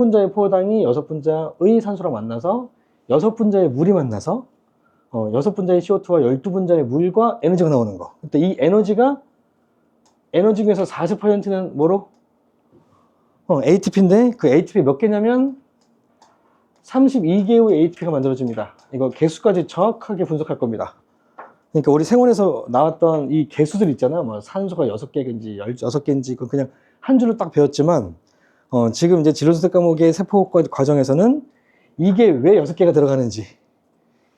분자의 포도당이 6분자의 산소랑 만나서 6분자의 물이 만나서 6분자의 CO2와 12분자의 물과 에너지가 나오는 거. 근데 이 에너지 중에서 40%는 뭐로? ATP인데 그 ATP 몇 개냐면 32개의 ATP가 만들어집니다. 이거 개수까지 정확하게 분석할 겁니다. 그러니까 우리 생원에서 나왔던 이 개수들 있잖아. 뭐 산소가 6개인지 16개인지 그건 그냥 한 줄로 딱 배웠지만 지금 이제 진로선택 과목의 세포학과 과정에서는 이게 왜 6개가 들어가는지,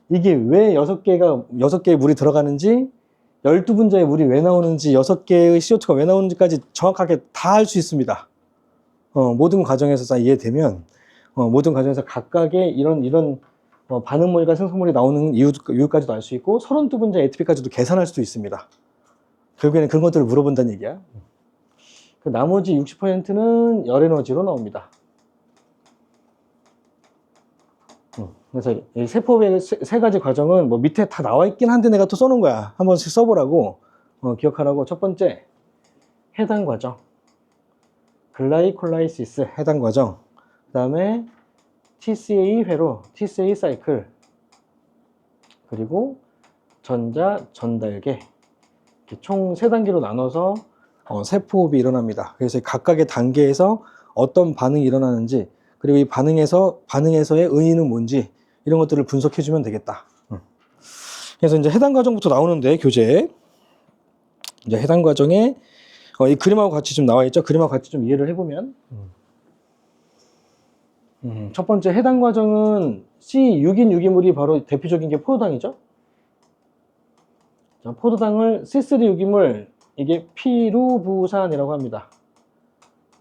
이게 왜 6개의 물이 들어가는지, 12분자의 물이 왜 나오는지, 6개의 CO2가 왜 나오는지까지 정확하게 다 알 수 있습니다. 모든 과정에서 다 이해되면 모든 과정에서 각각의 이런 반응물과 생성물이 나오는 이유까지도 알 수 있고 32분자 ATP까지도 계산할 수도 있습니다. 결국에는 그런 것들을 물어본다는 얘기야. 그 나머지 60%는 열 에너지로 나옵니다. 그래서 이 세포의 세 가지 과정은 뭐 밑에 다 나와 있긴 한데 내가 또 써놓은 거야. 한 번씩 써보라고 기억하라고. 첫 번째, 해당 과정. 글라이콜라이시스 해당 과정. 그 다음에 TCA 회로, TCA 사이클. 그리고 전자 전달계. 총 3단계로 나눠서 세포호흡이 일어납니다. 그래서 각각의 단계에서 어떤 반응이 일어나는지, 그리고 이 반응에서의 의의는 뭔지, 이런 것들을 분석해주면 되겠다. 그래서 이제 해당 과정부터 나오는데, 교재. 이제 해당 과정에, 이 그림하고 같이 좀 나와 있죠? 그림하고 같이 좀 이해를 해보면. 첫 번째 해당 과정은 C6인 유기물이 바로 대표적인 게 포도당이죠? 자, 포도당을 C3 유기물, 이게 피루부산이라고 합니다.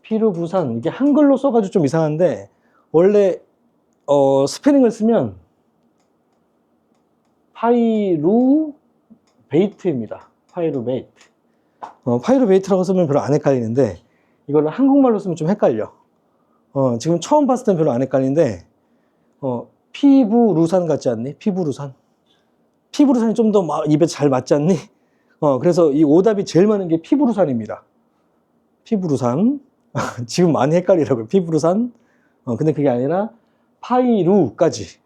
피루부산, 이게 한글로 써가지고 좀 이상한데, 원래 스페링을 쓰면 파이루베이트입니다. 파이루베이트. 파이루베이트라고 쓰면 별로 안 헷갈리는데 이걸 한국말로 쓰면 좀 헷갈려. 지금 처음 봤을 땐 별로 안 헷갈리는데 피부루산 같지 않니? 피부루산. 피부루산이 좀 더 입에 잘 맞지 않니? 그래서 이 오답이 제일 많은 게 피부루산입니다. 피부루산. 지금 많이 헷갈리라고요. 피부루산. 근데 그게 아니라 파이루까지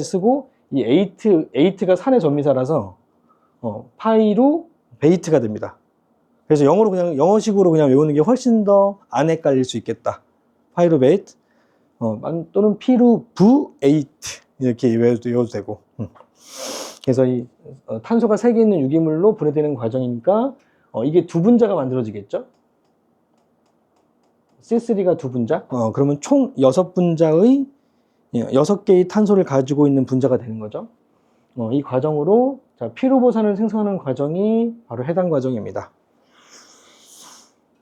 쓰고, 이 에이트가 산의 전미사라서 파이루 베이트가 됩니다. 그래서 영어식으로 그냥 외우는 게 훨씬 더 안 헷갈릴 수 있겠다. 파이루 베이트 또는 피루부에이트 이렇게 외워도 되고. 그래서 이 탄소가 3개 있는 유기물로 분해되는 과정이니까 이게 2분자가 만들어지겠죠? C3가 2분자? 그러면 총 6분자의 6개의 탄소를 가지고 있는 분자가 되는 거죠. 이 과정으로 피루보산을 생성하는 과정이 바로 해당 과정입니다.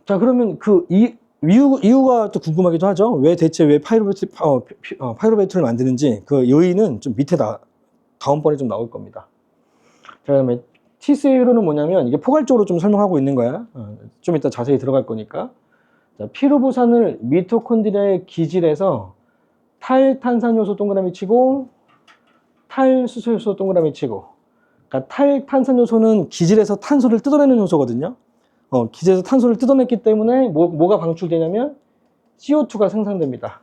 자, 그러면 이유가 또 궁금하기도 하죠. 왜 파이루베이트를 만드는지 그 요인은 좀 밑에 다음번에 좀 나올 겁니다. 자, 그다음에 TCA로는 뭐냐면 이게 포괄적으로 좀 설명하고 있는 거야. 좀 이따 자세히 들어갈 거니까. 자, 피루보산을 미토콘드리아의 기질에서 탈탄산요소 동그라미 치고 탈수소요소 동그라미 치고. 그러니까 탈탄산요소는 기질에서 탄소를 뜯어내는 요소거든요. 기질에서 탄소를 뜯어냈기 때문에 뭐가 방출되냐면 CO2가 생산됩니다.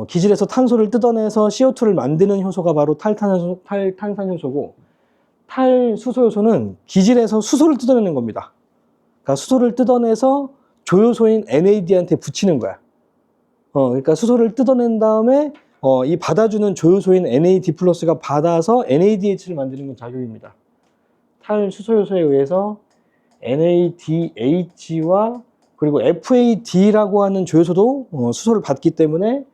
기질에서 탄소를 뜯어내서 CO2를 만드는 효소가 바로 탈탄산효소고, 탈수소요소는 기질에서 수소를 뜯어내는 겁니다. 그러니까 수소를 뜯어내서 조효소인 NAD한테 붙이는 거야. 그러니까 수소를 뜯어낸 다음에 이 받아주는 조효소인 NAD 플러스가 받아서 NADH를 만드는 건 작용입니다. 탈수소요소에 의해서 NADH와 그리고 FAD라고 하는 조효소도 수소를 받기 때문에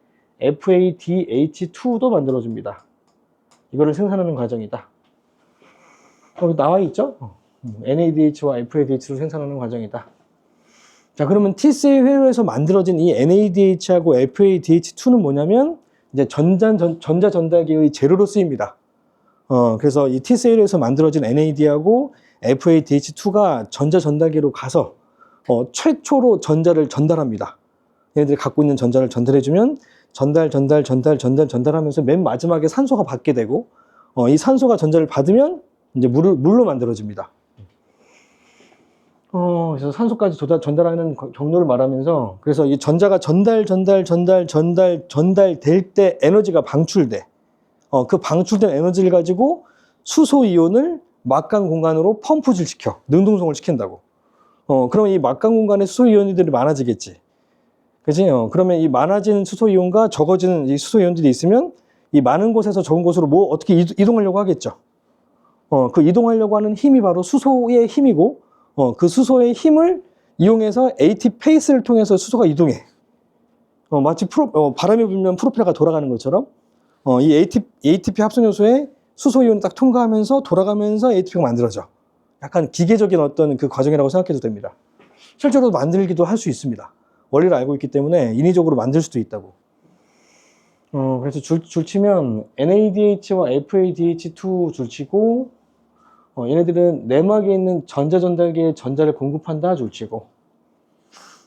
FADH2도 만들어줍니다. 이거를 생산하는 과정이다. 여기 나와 있죠? NADH와 FADH를 생산하는 과정이다. 자, 그러면 TCA 회로에서 만들어진 이 NADH하고 FADH2는 뭐냐면 이제 전자 전달계의 재료로 쓰입니다. 그래서 이 TCA 회로에서 만들어진 NAD하고 FADH2가 전자 전달계로 가서 최초로 전자를 전달합니다. 얘네들이 갖고 있는 전자를 전달해주면 전달하면서 맨 마지막에 산소가 받게 되고, 이 산소가 전자를 받으면 이제 물로 만들어집니다. 그래서 산소까지 전달하는 경로를 말하면서, 그래서 이 전자가 전달될 때 에너지가 방출돼. 그 방출된 에너지를 가지고 수소 이온을 막강 공간으로 펌프질 시켜. 능동성을 시킨다고. 그러면 이 막강 공간에 수소 이온들이 많아지겠지. 그지? 그러면 이 많아지는 수소 이온과 적어지는 이 수소 이온들이 있으면 이 많은 곳에서 적은 곳으로 뭐 어떻게 이동하려고 하겠죠. 그 이동하려고 하는 힘이 바로 수소의 힘이고, 그 수소의 힘을 이용해서 AT 페이스를 통해서 수소가 이동해. 마치 바람이 불면 프로펠러가 돌아가는 것처럼, 이 ATP 합성 요소에 수소 이온이 딱 통과하면서 돌아가면서 ATP가 만들어져. 약간 기계적인 어떤 그 과정이라고 생각해도 됩니다. 실제로 만들기도 할 수 있습니다. 원리를 알고 있기 때문에 인위적으로 만들 수도 있다고. 그래서 줄치면 NADH와 FADH2 줄치고, 얘네들은 내막에 있는 전자전달계에 전자를 공급한다 줄치고,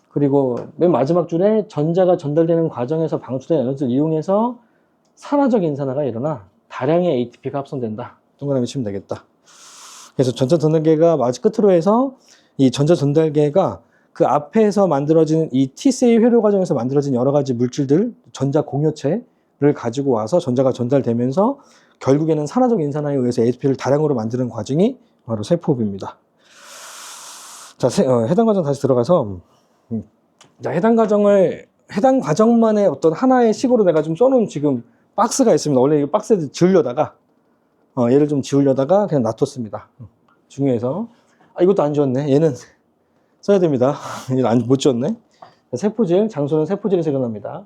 그리고 맨 마지막 줄에 전자가 전달되는 과정에서 방출된 에너지를 이용해서 산화적 인산화가 일어나 다량의 ATP가 합성된다. 동그라미 치면 되겠다. 그래서 전자전달계가 마지 끝으로 해서 이 전자전달계가 그 앞에서 만들어진 이 T세이 회로 과정에서 만들어진 여러 가지 물질들, 전자 공유체를 가지고 와서 전자가 전달되면서 결국에는 산화적 인산화에 의해서 ATP를 다량으로 만드는 과정이 바로 세포호흡입니다. 자, 해당 과정 다시 들어가서, 자, 해당 과정만의 어떤 하나의 식으로 내가 좀 써놓은 지금 박스가 있습니다. 원래 이 박스에 지우려다가, 얘를 좀 지우려다가 그냥 놔뒀습니다. 중요해서. 이것도 안 지웠네. 얘는 써야 됩니다. 얘는 못 지웠네. 세포질, 장소는 세포질에서 일어납니다.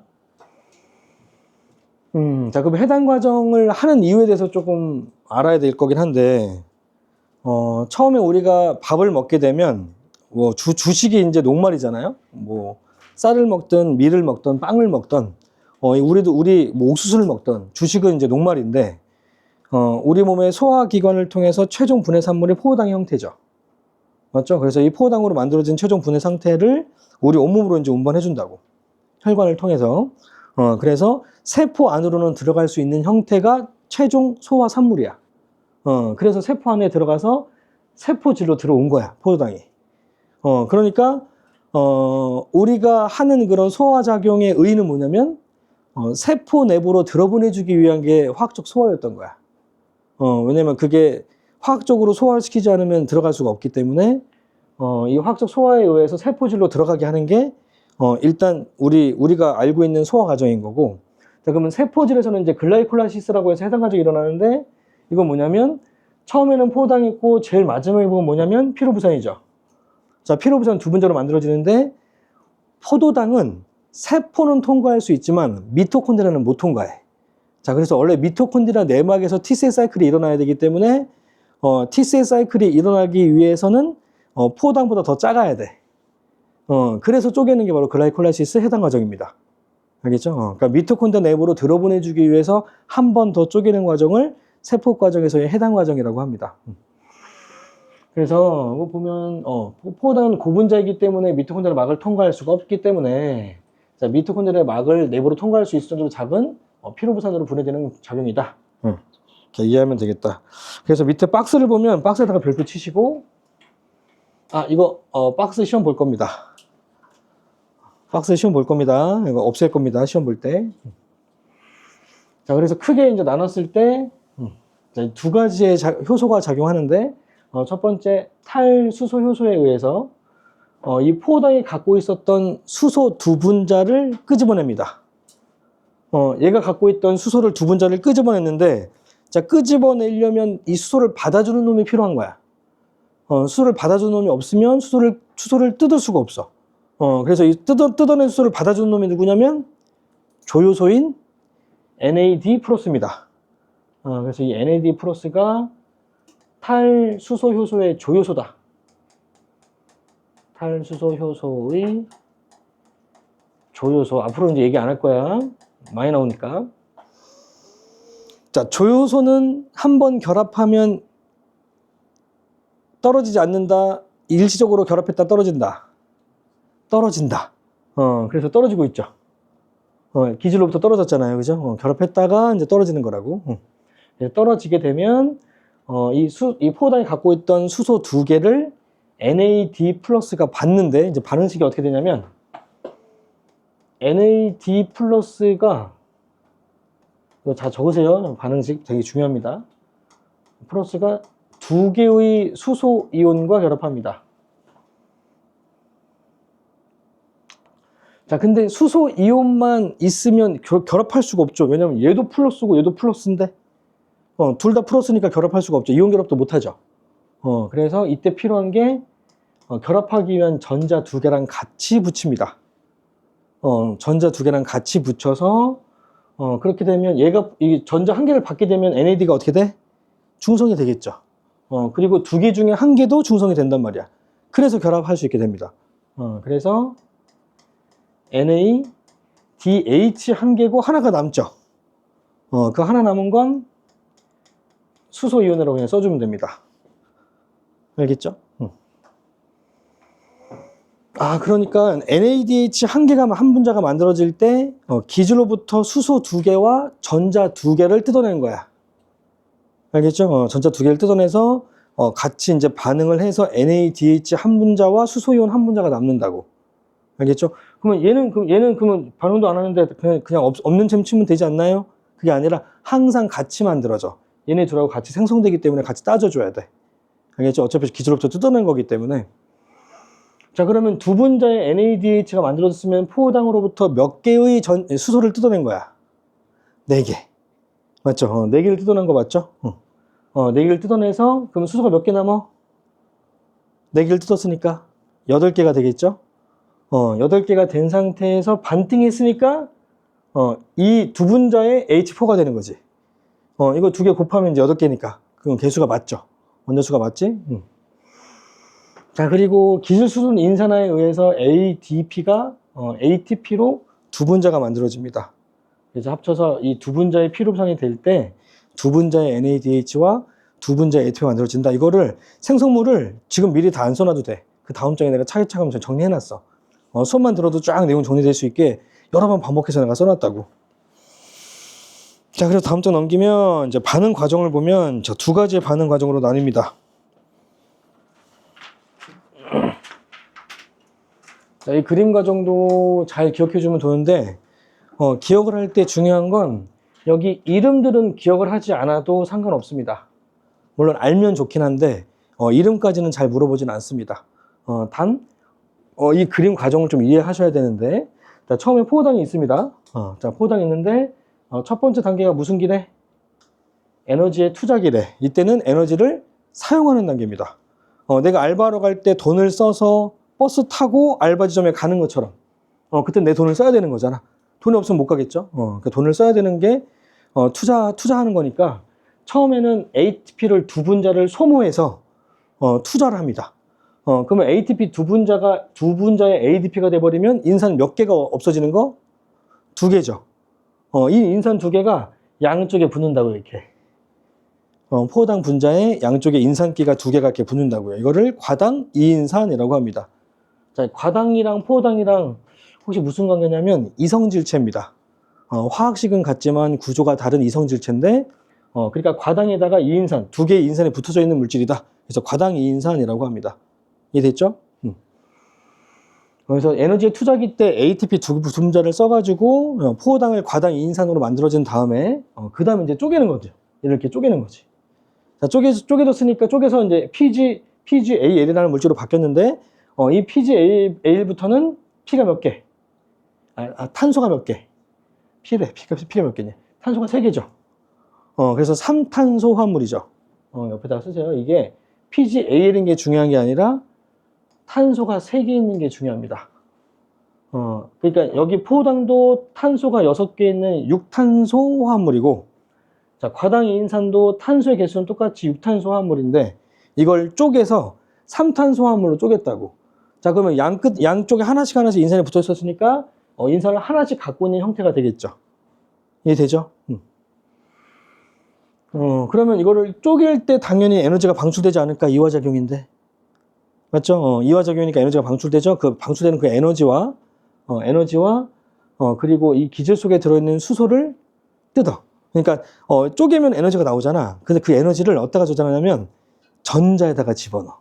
자, 그럼 해당 과정을 하는 이유에 대해서 조금 알아야 될 거긴 한데, 처음에 우리가 밥을 먹게 되면, 주식이 이제 녹말이잖아요? 쌀을 먹든, 밀을 먹든, 빵을 먹든, 우리 옥수수를 먹든, 주식은 이제 녹말인데, 우리 몸의 소화기관을 통해서 최종 분해 산물이 포도당의 형태죠. 맞죠? 그래서 이 포도당으로 만들어진 최종 분해 상태를 우리 온몸으로 이제 운반해준다고. 혈관을 통해서. 그래서 세포 안으로는 들어갈 수 있는 형태가 최종 소화 산물이야. 그래서 세포 안에 들어가서 세포질로 들어온 거야, 포도당이. 그러니까, 우리가 하는 그런 소화작용의 의의는 뭐냐면, 세포 내부로 들어보내주기 위한 게 화학적 소화였던 거야. 왜냐면 그게 화학적으로 소화를 시키지 않으면 들어갈 수가 없기 때문에, 이 화학적 소화에 의해서 세포질로 들어가게 하는 게, 일단 우리가 알고 있는 소화 과정인 거고. 자, 그러면 세포질에서는 이제 글라이콜라시스라고 해서 해당 과정이 일어나는데, 이건 뭐냐면 처음에는 포도당이 있고 제일 마지막에 보면 뭐냐면 피로부산이죠. 자, 피로부산 두 분자로 만들어지는데, 포도당은 세포는 통과할 수 있지만 미토콘드리아는 못 통과해. 자, 그래서 원래 미토콘드리아 내막에서 T셀 사이클이 일어나야 되기 때문에, T셀 사이클이 일어나기 위해서는 포도당보다 더 작아야 돼. 그래서 쪼개는 게 바로 글라이콜라시스 해당 과정입니다. 알겠죠? 그러니까 미토콘드리아 내부로 들어보내주기 위해서 한 번 더 쪼개는 과정을 세포 과정에서의 해당 과정이라고 합니다. 그래서 이거 보면 포도당은 고분자이기 때문에 미토콘드리아 막을 통과할 수가 없기 때문에, 자, 미토콘드리아 막을 내부로 통과할 수 있을 정도로 작은 피로부산으로 분해되는 작용이다. 이렇게 이해하면 되겠다. 그래서 밑에 박스를 보면 박스에다가 별표 치시고, 이거 박스 시험 볼 겁니다. 박스 시험 볼 겁니다. 이거 없앨 겁니다. 시험 볼 때. 자, 그래서 크게 이제 나눴을 때 두 가지의 효소가 작용하는데, 첫 번째 탈수소 효소에 의해서 이 포도당이 갖고 있었던 수소 두 분자를 끄집어냅니다. 얘가 갖고 있던 수소를 두 분자를 끄집어냈는데, 자, 끄집어내려면 이 수소를 받아주는 놈이 필요한 거야. 수소를 받아주는 놈이 없으면 수소를 뜯을 수가 없어. 그래서 이 뜯어낸 수소를 받아주는 놈이 누구냐면 조효소인 NAD 플러스입니다. 그래서 이 NAD 플러스가 탈수소 효소의 조효소다. 탈수소 효소의 조효소. 앞으로 이제 얘기 안 할 거야. 많이 나오니까. 자, 조효소는 한번 결합하면 떨어지지 않는다. 일시적으로 결합했다 떨어진다. 떨어진다. 그래서 떨어지고 있죠. 기질로부터 떨어졌잖아요. 그죠? 결합했다가 이제 떨어지는 거라고. 떨어지게 되면 이 포도당이 갖고 있던 수소 두 개를 NAD 플러스가 받는데 이제 반응식이 어떻게 되냐면 NAD 플러스가 이거 잘 적으세요. 반응식 되게 중요합니다. 플러스가 두 개의 수소 이온과 결합합니다. 자, 근데 수소 이온만 있으면 결합할 수가 없죠. 왜냐면 얘도 플러스고 얘도 플러스인데 둘 다 플러스니까 결합할 수가 없죠. 이온 결합도 못하죠. 그래서 이때 필요한 게 결합하기 위한 전자 두 개랑 같이 붙입니다. 전자 두 개랑 같이 붙여서 그렇게 되면 얘가 이 전자 한 개를 받게 되면 NAD가 어떻게 돼? 중성이 되겠죠. 그리고 두 개 중에 한 개도 중성이 된단 말이야. 그래서 결합할 수 있게 됩니다. 그래서 NADH 한 개고 하나가 남죠. 그 하나 남은 건 수소 이온이라고 그냥 써주면 됩니다. 알겠죠? 그러니까 NADH 한 개가 한 분자가 만들어질 때 기줄로부터 수소 두 개와 전자 두 개를 뜯어내는 거야. 알겠죠? 전자 두 개를 뜯어내서 같이 이제 반응을 해서 NADH 한 분자와 수소 이온 한 분자가 남는다고. 알겠죠? 그러면 얘는 그러면 반응도 안 하는데 그냥 없는 셈 치면 되지 않나요? 그게 아니라 항상 같이 만들어져. 얘네 둘하고 같이 생성되기 때문에 같이 따져줘야 돼. 알겠죠? 어차피 기줄로부터 뜯어낸 거기 때문에. 자, 그러면 두 분자의 NADH가 만들어졌으면 포당으로부터 몇 개의 수소를 뜯어낸 거야? 4개. 맞죠? 4개를 뜯어낸 거 맞죠? 4개를 뜯어내서 그럼 수소가 몇 개 남아? 4개를 뜯었으니까 8개가 되겠죠? 8개가 된 상태에서 반띵했으니까 이 두 분자의 H4가 되는 거지. 이거 2개 곱하면 이제 8개니까 그건 개수가 맞죠? 원자수가 맞지? 자, 그리고 기술수준 인산화에 의해서 ADP가 ATP로 두 분자가 만들어집니다. 그래서 합쳐서 이 두 분자의 P룹상이 될 때 두 분자의 NADH와 두 분자의 ATP가 만들어진다. 이거를 생성물을 지금 미리 다 안 써놔도 돼. 그 다음 장에 내가 차근차근 정리해놨어. 수업만 들어도 쫙 내용 정리될 수 있게 여러 번 반복해서 내가 써놨다고. 자, 그래서 다음 장 넘기면 이제 반응 과정을 보면 저 두 가지의 반응 과정으로 나뉩니다. 자, 이 그림 과정도 잘 기억해주면 좋은데 기억을 할 때 중요한 건 여기 이름들은 기억을 하지 않아도 상관없습니다. 물론 알면 좋긴 한데 이름까지는 잘 물어보진 않습니다. 단 이 그림 과정을 좀 이해하셔야 되는데 자, 처음에 포호당이 있습니다. 자, 포호당이 있는데 첫 번째 단계가 무슨 기래? 에너지의 투자기래. 이때는 에너지를 사용하는 단계입니다. 내가 알바하러 갈 때 돈을 써서 버스 타고 알바 지점에 가는 것처럼 그때 내 돈을 써야 되는 거잖아. 돈이 없으면 못 가겠죠. 그 돈을 써야 되는 게 투자하는 거니까 처음에는 ATP를 두 분자를 소모해서 투자를 합니다. 그러면 ATP 두 분자의 ADP가 돼버리면 인산 몇 개가 없어지는 거? 2개죠. 이 인산 2개가 양쪽에 붙는다고 이렇게. 포당 분자의 양쪽에 인산기가 2개가 이렇게 붙는다고요. 이거를 과당 이인산이라고 합니다. 자, 과당이랑 포당이랑 혹시 무슨 관계냐면 이성질체입니다. 화학식은 같지만 구조가 다른 이성질체인데 그러니까 과당에다가 이인산, 2개의 인산이 붙어져 있는 물질이다. 그래서 과당 이인산이라고 합니다. 이해됐죠? 그래서 에너지의 투자기 때 ATP 두 분자를 써가지고 포당을 과당 이인산으로 만들어진 다음에 그 다음에 이제 쪼개는 거죠. 이렇게 쪼개는 거지. 자, 쪼개졌으니까 쪼개서 이제 PgAl이라는 물질로 바뀌었는데 이 PgAl부터는 P가 몇 개? 탄소가 몇 개? P가 몇 개냐? 탄소가 3개죠. 그래서 3탄소 화합물이죠. 옆에다가 쓰세요. 이게 PgAl인 게 중요한 게 아니라 탄소가 3개 있는 게 중요합니다. 그러니까 여기 포당도 탄소가 6개 있는 6탄소 화합물이고, 자, 과당이인산도 탄소의 개수는 똑같이 6탄소 화합물인데, 이걸 쪼개서 3탄소 화합물로 쪼갰다고. 자, 그러면 양쪽에 하나씩 인산이 붙어 있었으니까, 인산을 하나씩 갖고 있는 형태가 되겠죠. 이해되죠? 그러면 이거를 쪼갤 때 당연히 에너지가 방출되지 않을까? 이화작용인데. 맞죠? 이화작용이니까 에너지가 방출되죠? 그 방출되는 그 에너지와 그리고 이 기질 속에 들어있는 수소를 뜯어. 그러니까, 쪼개면 에너지가 나오잖아. 근데 그 에너지를 어디다가 저장하냐면 전자에다가 집어넣어.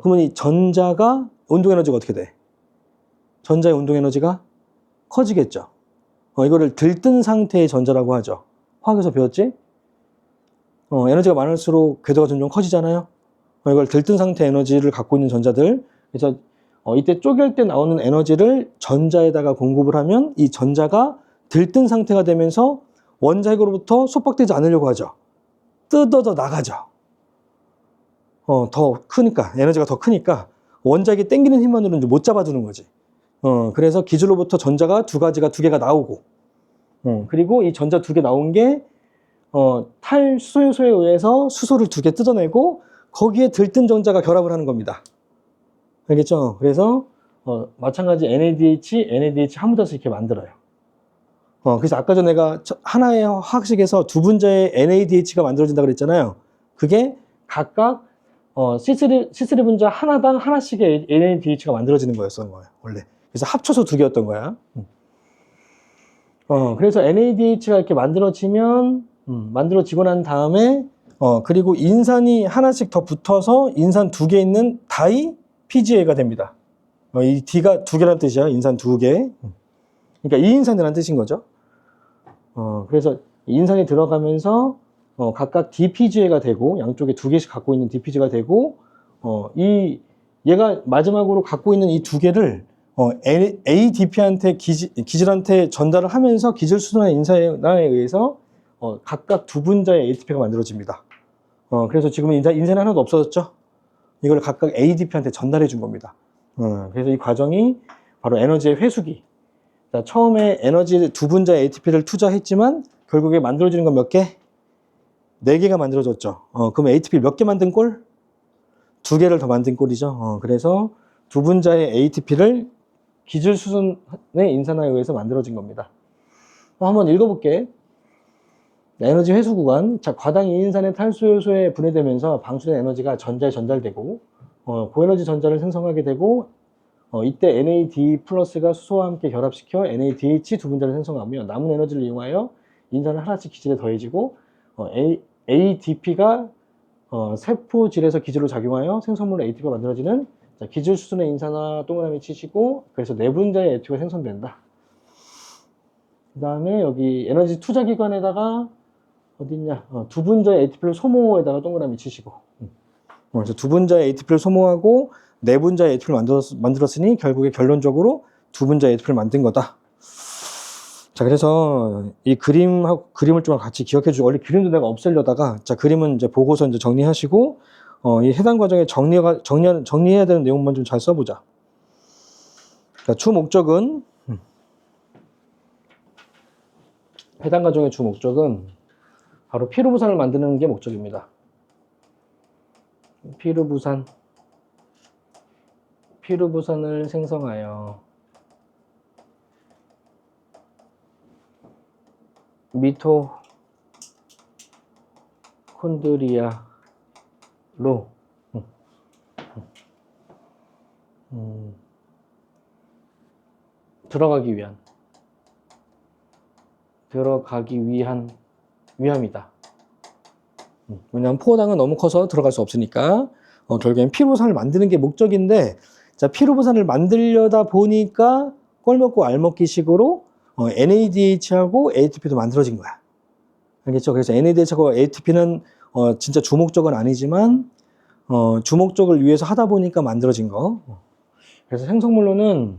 그러면 이 전자가 운동 에너지가 어떻게 돼? 전자의 운동 에너지가 커지겠죠. 이거를 들뜬 상태의 전자라고 하죠. 화학에서 배웠지? 에너지가 많을수록 궤도가 점점 커지잖아요. 이걸 들뜬 상태 에너지를 갖고 있는 전자들. 그래서 이때 쪼갤 때 나오는 에너지를 전자에다가 공급을 하면 이 전자가 들뜬 상태가 되면서 원자핵으로부터 속박되지 않으려고 하죠. 뜯어져 나가죠. 더 크니까, 에너지가 더 크니까 원자핵이 당기는 힘만으로는 이제 못 잡아주는 거지. 그래서 기줄로부터 전자가 두 개가 나오고, 그리고 이 전자 두 개 나온 게 탈수소 요소에 의해서 수소를 두 개 뜯어내고 거기에 들뜬 전자가 결합을 하는 겁니다. 알겠죠? 그래서 마찬가지 NADH, NADH 한 분자씩 이렇게 만들어요. 그래서 아까 전에 내가 하나의 화학식에서 두 분자의 NADH가 만들어진다고 그랬잖아요. 그게 각각 C3 분자 하나당 하나씩의 NADH가 만들어지는 거였던 거예요, 원래. 그래서 합쳐서 두 개였던 거야. 그래서 NADH가 이렇게 만들어지고 난 다음에 그리고 인산이 하나씩 더 붙어서 인산 두 개 있는 다이 PGA가 됩니다. 이 D가 두 개라는 뜻이야. 인산 두 개. 그러니까 이인산이라는 뜻인 거죠. 그래서 인산이 들어가면서 각각 DPGA가 되고 양쪽에 두 개씩 갖고 있는 DPG가 되고 얘가 마지막으로 갖고 있는 이 두 개를 ADP한테 기질한테 전달을 하면서 기질 수소나 인산에 의해서 각각 두 분자의 ATP가 만들어집니다. 그래서 지금 인산이 하나도 없어졌죠. 이걸 각각 ADP한테 전달해 준 겁니다. 그래서 이 과정이 바로 에너지의 회수기. 자, 처음에 에너지 두 분자의 ATP를 투자했지만 결국에 만들어지는 건 몇 개? 4개가 만들어졌죠. 그럼 ATP 몇 개 만든 꼴? 2개를 더 만든 꼴이죠. 그래서 두 분자의 ATP를 기질 수순의 인산화에 의해서 만들어진 겁니다. 한번 읽어볼게. 에너지 회수 구간. 자, 과당 이인산의 탈수 요소에 분해되면서 방출된 에너지가 전자에 전달되고 고에너지 전자를 생성하게 되고 이때 NAD 플러스가 수소와 함께 결합시켜 NADH 두 분자를 생성하며 남은 에너지를 이용하여 인산은 하나씩 기질에 더해지고 ADP가 세포질에서 기질로 작용하여 생성물로 ATP가 만들어지는 기질 수순의 인산화 동그라미 치시고 그래서 네 분자의 ATP가 생성된다. 그 다음에 여기 에너지 투자 기관에다가 어딨냐? 두 분자의 ATP를 소모에다가 동그라미 치시고 그래서 두 분자의 ATP를 소모하고 네 분자의 ATP를 만들었으니 결국에 결론적으로 두 분자의 ATP를 만든 거다. 자, 그래서 이 그림을 좀 같이 기억해 주고, 원래 그림도 내가 없애려다가, 자, 그림은 이제 보고서 이제 정리하시고, 이 해당 과정에 정리해야 되는 내용만 좀 잘 써보자. 자, 주 목적은, 해당 과정의 주 목적은 바로 피로부산을 만드는 게 목적입니다. 피로부산을 생성하여 미토콘드리아로 들어가기 위함이다. 왜냐하면 포도당은 너무 커서 들어갈 수 없으니까 결국엔 피로부산을 만드는 게 목적인데, 자, 피로부산을 만들려다 보니까 꼴 먹고 알 먹기 식으로 NADH하고 ATP도 만들어진 거야. 알겠죠? 그래서 NADH하고 ATP는 진짜 주목적은 아니지만 주목적을 위해서 하다 보니까 만들어진 거. 그래서 생성물로는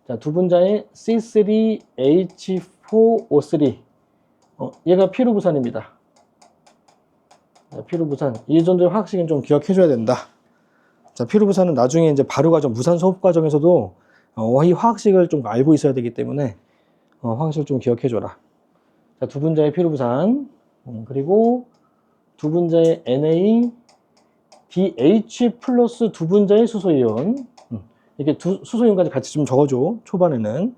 자, 두 분자의 C3H4O3 얘가 피로부산입니다. 자, 피로부산 이 정도의 화학식은 좀 기억해줘야 된다. 자, 피로부산은 나중에 이제 발효과정, 무산 소흡 과정에서도 이 화학식을 좀 알고 있어야 되기 때문에 화학식을 좀 기억해줘라. 자, 두 분자의 피로부산 그리고 두 분자의 NADH 플러스 두 분자의 수소이온 이렇게 수소이온까지 같이 좀 적어줘. 초반에는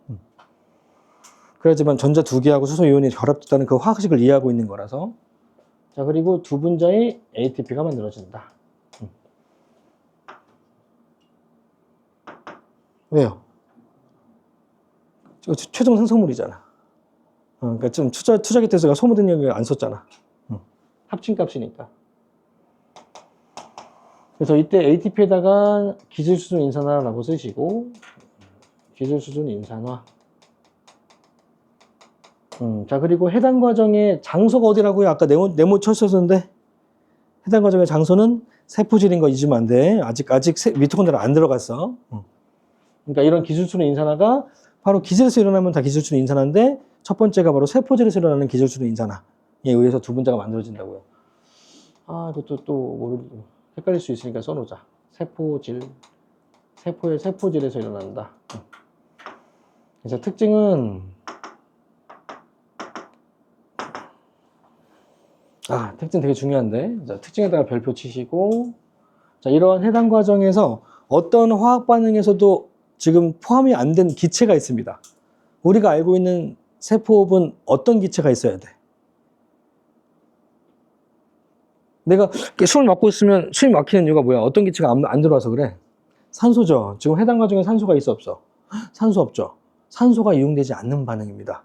그래야지만 전자 두 개하고 수소이온이 결합됐다는 그 화학식을 이해하고 있는 거라서. 자, 그리고 두 분자의 ATP가 만들어진다. 왜요? 최종 생성물이잖아. 그러니까 좀 투자기 때문에 소모된 영역을 안 썼잖아. 합친 값이니까. 그래서 이때 ATP에다가 기질수준 인산화라고 쓰시고, 기질수준 인산화. 자, 그리고 해당 과정의 장소가 어디라고요? 아까 네모 쳤었는데, 해당 과정의 장소는 세포질인 거 잊으면 안 돼. 아직 미토콘드리아 안 들어갔어. 그러니까 이런 기질수준 인산화가 바로 기질에서 일어나면 다 기질수준 인산화인데, 첫 번째가 바로 세포질에서 일어나는 기질수준 인산화에 의해서 두 분자가 만들어진다고요. 이것도 또 헷갈릴 수 있으니까 써놓자. 세포의 세포질에서 일어난다. 그래서 특징은 특징 되게 중요한데, 자, 특징에다가 별표 치시고, 자, 이러한 해당 과정에서 어떤 화학 반응에서도 지금 포함이 안 된 기체가 있습니다. 우리가 알고 있는 세포업은 어떤 기체가 있어야 돼? 내가 숨을 막고 있으면 숨이 막히는 이유가 뭐야? 어떤 기체가 안 들어와서 그래? 산소죠. 지금 해당 과정에 산소가 있어 없어? 산소 없죠. 산소가 이용되지 않는 반응입니다.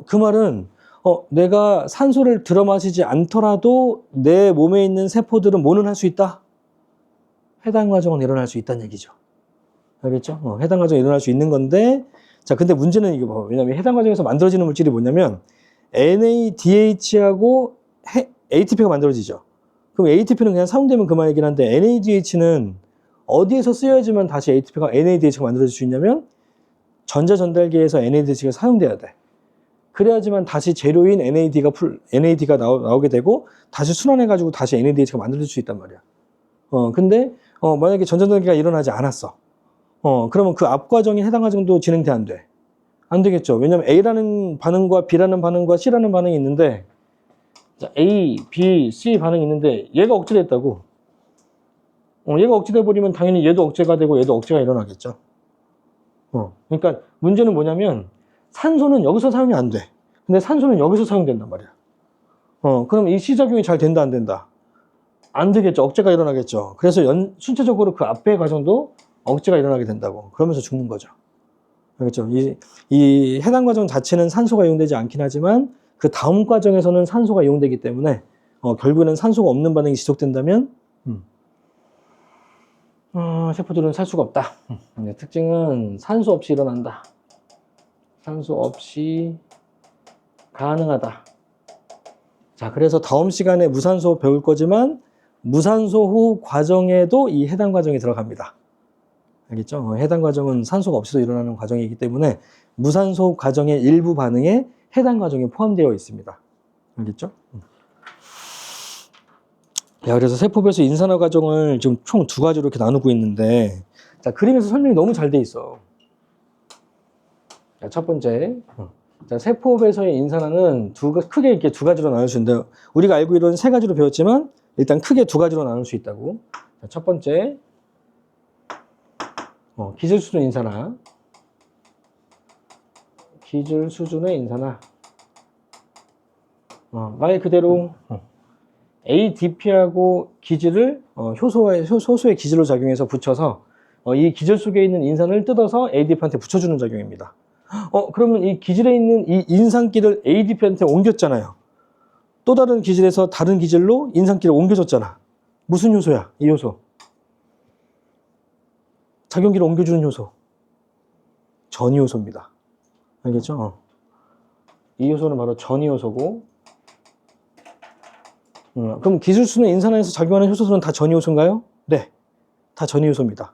그 말은 내가 산소를 들어 마시지 않더라도 내 몸에 있는 세포들은 뭐는 할 수 있다? 해당 과정은 일어날 수 있다는 얘기죠. 알겠죠? 해당 과정이 일어날 수 있는 건데, 자, 근데 문제는 이게 뭐, 왜냐면 해당 과정에서 만들어지는 물질이 뭐냐면, NADH하고 ATP가 만들어지죠. 그럼 ATP는 그냥 사용되면 그만이긴 한데, NADH는 어디에서 쓰여야지만 다시 NADH가 만들어질 수 있냐면, 전자전달계에서 NADH가 사용돼야 돼. 그래야지만 다시 재료인 NAD가 나오게 되고, 다시 순환해가지고 다시 NADH가 만들어질 수 있단 말이야. 근데, 만약에 전자전달계가 일어나지 않았어. 그러면 그 앞 과정인 해당 과정도 진행돼 안 돼? 안 되겠죠. 왜냐면 A라는 반응과 B라는 반응과 C라는 반응이 있는데, 자, A, B, C 반응이 있는데 얘가 억제됐다고. 얘가 억제돼 버리면 당연히 얘도 억제가 되고 얘도 억제가 일어나겠죠. 그러니까 문제는 뭐냐면 산소는 여기서 사용이 안 돼. 근데 산소는 여기서 사용된단 말이야. 그럼 이 C작용이 잘 된다 안 된다? 안 되겠죠. 억제가 일어나겠죠. 그래서 순차적으로 그 앞의 과정도 억제가 일어나게 된다고. 그러면서 죽는 거죠. 알겠죠? 이 해당 과정 자체는 산소가 이용되지 않긴 하지만 그 다음 과정에서는 산소가 이용되기 때문에 결국에는 산소가 없는 반응이 지속된다면 세포들은 살 수가 없다. 특징은 산소 없이 일어난다. 산소 없이 가능하다. 자, 그래서 다음 시간에 무산소 배울 거지만 무산소 후 과정에도 이 해당 과정이 들어갑니다. 알겠죠? 해당 과정은 산소가 없이도 일어나는 과정이기 때문에 무산소 과정의 일부 반응에 해당 과정이 포함되어 있습니다. 알겠죠? 야, 그래서 세포별수 인산화 과정을 지금 총 두 가지로 이렇게 나누고 있는데, 자, 그림에서 설명이 너무 잘 돼 있어. 자, 첫 번째. 자, 세포별서의 인산화는 크게 이렇게 두 가지로 나눌 수 있는데, 우리가 알고 있는 세 가지로 배웠지만, 일단 크게 두 가지로 나눌 수 있다고. 자, 첫 번째. 기질 수준 인산화. 기질 수준의 인산화. 말 그대로 ADP하고 기질을 효소의 기질로 작용해서 붙여서 이 기질 속에 있는 인산을 뜯어서 ADP한테 붙여주는 작용입니다. 그러면 이 기질에 있는 이 인산기를 ADP한테 옮겼잖아요. 또 다른 기질에서 다른 기질로 인산기를 옮겨줬잖아. 무슨 효소야? 이 효소. 작용기를 옮겨주는 효소. 전이효소입니다. 알겠죠? 이 효소는 바로 전이효소고, 그럼 기질수는 인산화에서 작용하는 효소들은 다 전이효소인가요? 네. 다 전이효소입니다.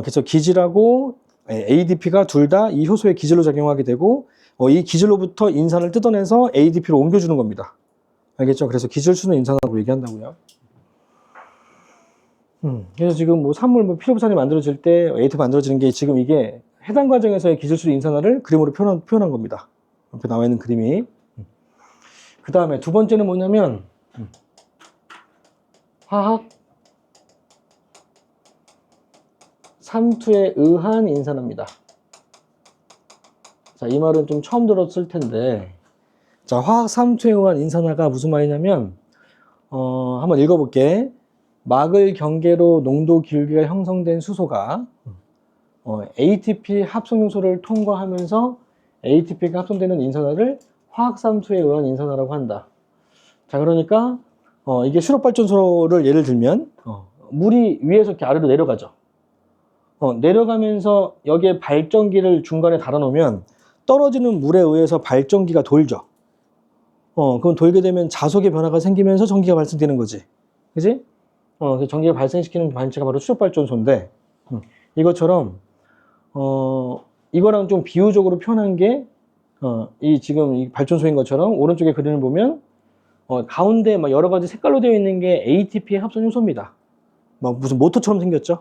그래서 기질하고 ADP가 둘 다 이 효소의 기질로 작용하게 되고, 이 기질로부터 인산을 뜯어내서 ADP로 옮겨주는 겁니다. 알겠죠? 그래서 기질수는 인산화라고 얘기한다고요. 그래서 지금 뭐 산물, 피로부산이 만들어질 때 ATP 만들어지는 게 지금 이게 해당 과정에서의 기질수 인산화를 그림으로 표현한 겁니다. 옆에 나와 있는 그림이. 그 다음에 두 번째는 뭐냐면, 화학 삼투에 의한 인산화입니다. 자, 이 말은 좀 처음 들었을 텐데, 자, 화학 삼투에 의한 인산화가 무슨 말이냐면, 한번 읽어볼게. 막을 경계로 농도 기울기가 형성된 수소가 ATP 합성요소를 통과하면서 ATP가 합성되는 인산화를 화학삼투에 의한 인산화라고 한다. 자, 그러니까 이게 수력발전소를 예를 들면 물이 위에서 이렇게 아래로 내려가죠. 내려가면서 여기에 발전기를 중간에 달아놓으면 떨어지는 물에 의해서 발전기가 돌죠. 그럼 돌게 되면 자속의 변화가 생기면서 전기가 발생되는 거지. 그지? 그래서 전기를 발생시키는 반체가 바로 수력발전소인데, 이것처럼, 이거랑 좀 비유적으로 표현한 게, 지금 이 발전소인 것처럼 오른쪽에 그림을 보면, 가운데 막 여러 가지 색깔로 되어 있는 게 ATP의 합성 요소입니다. 막 무슨 모터처럼 생겼죠?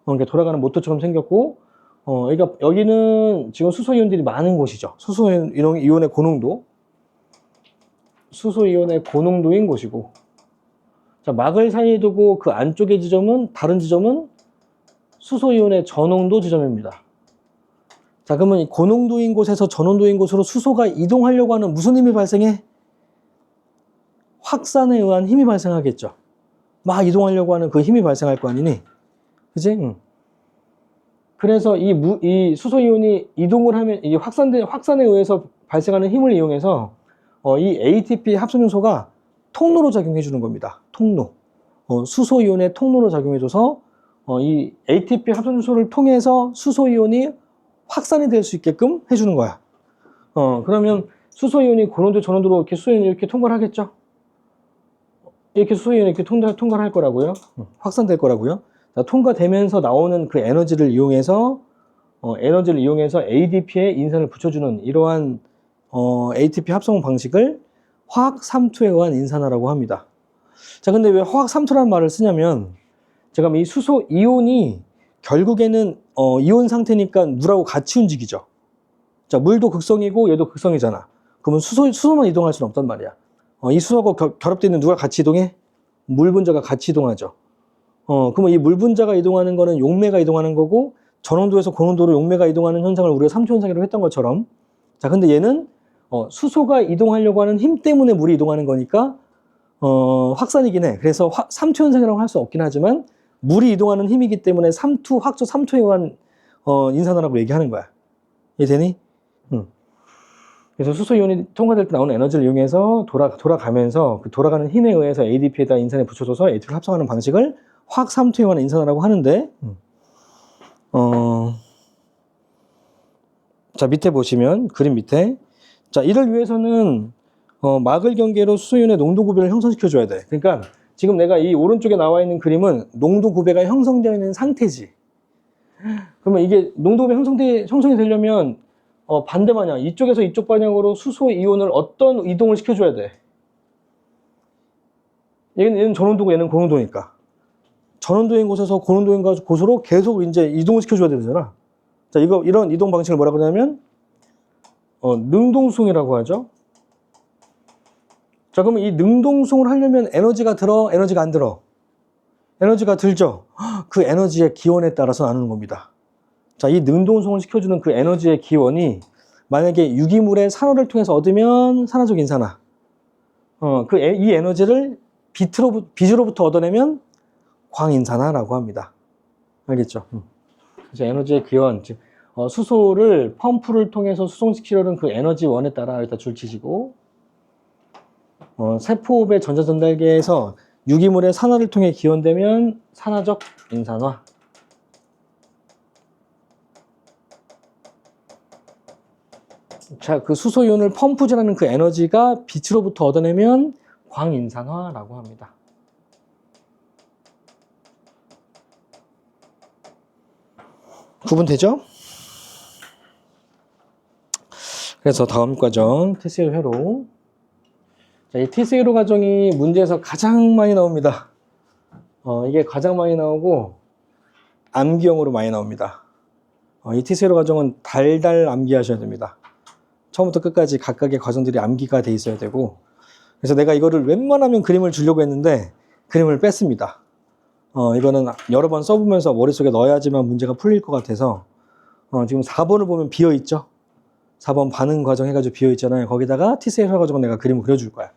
그러니까 돌아가는 모터처럼 생겼고, 그러니까 여기는 지금 수소이온들이 많은 곳이죠. 수소이온의 고농도. 수소이온의 고농도인 곳이고. 자, 막을 사이에 두고 그 안쪽의 지점은, 다른 지점은 수소이온의 저농도 지점입니다. 자, 그러면 이 고농도인 곳에서 저농도인 곳으로 수소가 이동하려고 하는 무슨 힘이 발생해? 확산에 의한 힘이 발생하겠죠. 막 이동하려고 하는 그 힘이 발생할 거 아니니? 그치? 그래서 이 수소이온이 이동을 하면, 이 확산에 의해서 발생하는 힘을 이용해서, 이 ATP 합성요소가 통로로 작용해 주는 겁니다. 통로. 수소이온의 통로로 작용해줘서, 이 ATP 합성요소를 통해서 수소이온이 확산이 될 수 있게끔 해주는 거야. 그러면 수소이온이 고농도, 저농도로 이렇게 수소이온이 이렇게 통과를 하겠죠? 이렇게 수소이온이 이렇게 통과를 할 거라고요. 확산될 거라고요. 자, 통과되면서 나오는 그 에너지를 이용해서 ADP에 인산을 붙여주는 이러한 ATP 합성 방식을 화학 삼투에 의한 인산화라고 합니다. 자, 근데 왜 화학 삼투라는 말을 쓰냐면, 제가 이 수소 이온이 결국에는 이온 상태니까 물하고 같이 움직이죠. 자, 물도 극성이고 얘도 극성이잖아. 그러면 수소만 이동할 수는 없단 말이야. 이 수소하고 결합되어 있는 누가 같이 이동해? 물 분자가 같이 이동하죠. 그러면 이 물 분자가 이동하는 거는 용매가 이동하는 거고, 저농도에서 고농도로 용매가 이동하는 현상을 우리가 삼투 현상이라고 했던 것처럼, 자, 근데 얘는 수소가 이동하려고 하는 힘 때문에 물이 이동하는 거니까 확산이긴 해. 그래서 삼투 현상이라고 할 수 없긴 하지만 물이 이동하는 힘이기 때문에 확조 삼투에 의한 인산화라고 얘기하는 거야. 이해되니? 그래서 수소이온이 통과될 때 나오는 에너지를 이용해서 돌아가면서 그 돌아가는 힘에 의해서 ADP에다 인산에 붙여줘서 ATP를 합성하는 방식을 화학 삼투에 의한 인산화라고 하는데, 자, 밑에 보시면 그림 밑에, 자, 이를 위해서는 막을 경계로 수소이온의 농도 구배를 형성시켜 줘야 돼. 그러니까 지금 내가 이 오른쪽에 나와 있는 그림은 농도 구배가 형성되어 있는 상태지. 그러면 이게 농도 구배 형성이 되려면 반대 방향, 이쪽에서 이쪽 방향으로 수소이온을 어떤 이동을 시켜줘야 돼? 얘는 저농도고 얘는 고농도니까. 저농도인 곳에서 고농도인 곳으로 계속 이제 이동을 시켜줘야 되잖아. 자, 이런 이동 방식을 뭐라고 하냐면, 능동수송이라고 하죠. 자, 그러면 이 능동수송을 하려면 에너지가 들어, 에너지가 안 들어? 에너지가 들죠? 그 에너지의 기원에 따라서 나누는 겁니다. 자, 이 능동수송을 시켜주는 그 에너지의 기원이 만약에 유기물의 산화를 통해서 얻으면 산화적 인산화. 이 에너지를 빛으로부터 얻어내면 광인산화라고 합니다. 알겠죠? 그래서 에너지의 기원, 즉 수소를 펌프를 통해서 수송시키려는 그 에너지원에 따라 일단 줄치시고, 세포호흡의 전자전달계에서 유기물의 산화를 통해 기원되면 산화적 인산화. 자, 그 수소이온을 펌프질하는 그 에너지가 빛으로부터 얻어내면 광인산화라고 합니다. 구분되죠? 그래서 다음 과정 TCL 회로. 자, 이 TCL 과정이 문제에서 가장 많이 나옵니다. 이게 가장 많이 나오고 암기형으로 많이 나옵니다. 이 TCL 과정은 달달 암기하셔야 됩니다. 처음부터 끝까지 각각의 과정들이 암기가 돼 있어야 되고, 그래서 내가 이거를 웬만하면 그림을 주려고 했는데 그림을 뺐습니다. 이거는 여러 번 써보면서 머릿속에 넣어야지만 문제가 풀릴 것 같아서 지금 4번을 보면 비어있죠? 4번 반응 과정 해가지고 비어있잖아요. 거기다가 TCL 가지고 내가 그림을 그려줄 거야.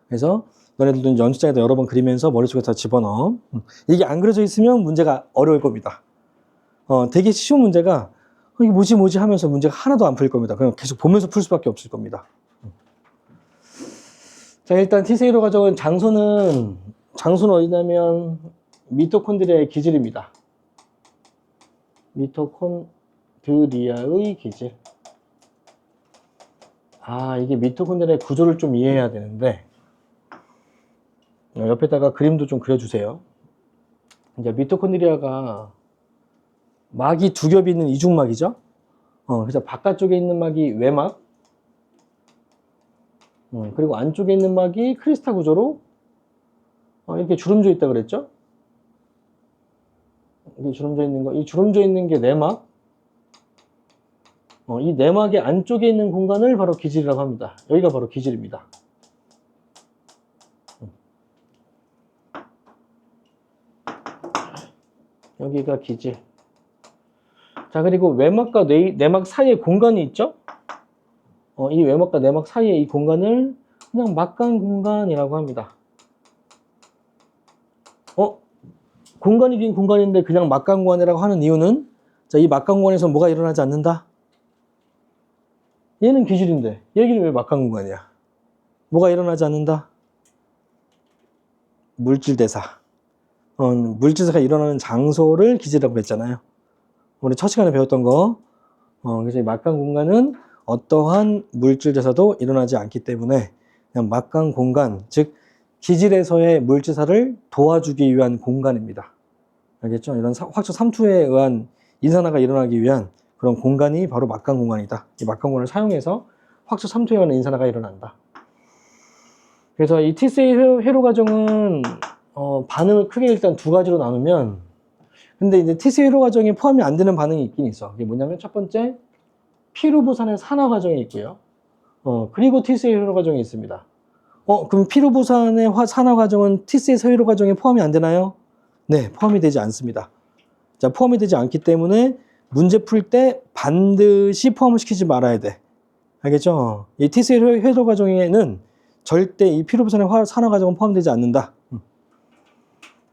그래서 너네들도 연습장에다 여러 번 그리면서 머릿속에 다 집어넣어. 이게 안 그려져 있으면 문제가 어려울 겁니다. 되게 쉬운 문제가 이게 뭐지 하면서 문제가 하나도 안 풀릴 겁니다. 그냥 계속 보면서 풀 수밖에 없을 겁니다. 자, 일단 TCL 과정은 장소는 어디냐면 미토콘드리아의 기질입니다. 미토콘드리아의 기질. 아, 이게 미토콘드리아의 구조를 좀 이해해야 되는데, 옆에다가 그림도 좀 그려주세요. 이제 미토콘드리아가 막이 두 겹이 있는 이중막이죠. 그래서 바깥쪽에 있는 막이 외막, 그리고 안쪽에 있는 막이 크리스탈 구조로 이렇게 주름져 있다 그랬죠. 이게 주름져 있는 거, 이 주름져 있는 게 내막. 이 내막의 안쪽에 있는 공간을 바로 기질이라고 합니다. 여기가 바로 기질입니다. 여기가 기질. 자, 그리고 외막과 내막 사이에 공간이 있죠? 이 외막과 내막 사이에 이 공간을 그냥 막간 공간이라고 합니다. 공간이 긴 공간인데 그냥 막간 공간이라고 하는 이유는, 자, 이 막간 공간에서 뭐가 일어나지 않는다? 얘는 기질인데 여기는 왜 막간 공간이야? 뭐가 일어나지 않는다? 물질대사. 물질대사가 일어나는 장소를 기질이라고 했잖아요. 우리 첫 시간에 배웠던 거. 그래서 이 막간 공간은 어떠한 물질대사도 일어나지 않기 때문에 그냥 막간 공간, 즉 기질에서의 물질사를 도와주기 위한 공간입니다. 알겠죠? 이런 확초 삼투에 의한 인산화가 일어나기 위한 그런 공간이 바로 막간 공간이다. 이 막간 공간을 사용해서 확초 삼투에 의한 인산화가 일어난다. 그래서 이 T세이 회로 과정은 반응을 크게 일단 두 가지로 나누면, 근데 이제 T세이 회로 과정에 포함이 안 되는 반응이 있긴 있어. 그게 뭐냐면 첫 번째, 피루부산의 산화 과정이 있고요. 그리고 T세이 회로 과정이 있습니다. 그럼 피루부산의 산화 과정은 T세이 회로 과정에 포함이 안 되나요? 네, 포함이 되지 않습니다. 자, 포함이 되지 않기 때문에 문제 풀 때 반드시 포함을 시키지 말아야 돼. 알겠죠? 이 T세이 회로 과정에는 절대 이 피루부산의 산화 과정은 포함되지 않는다.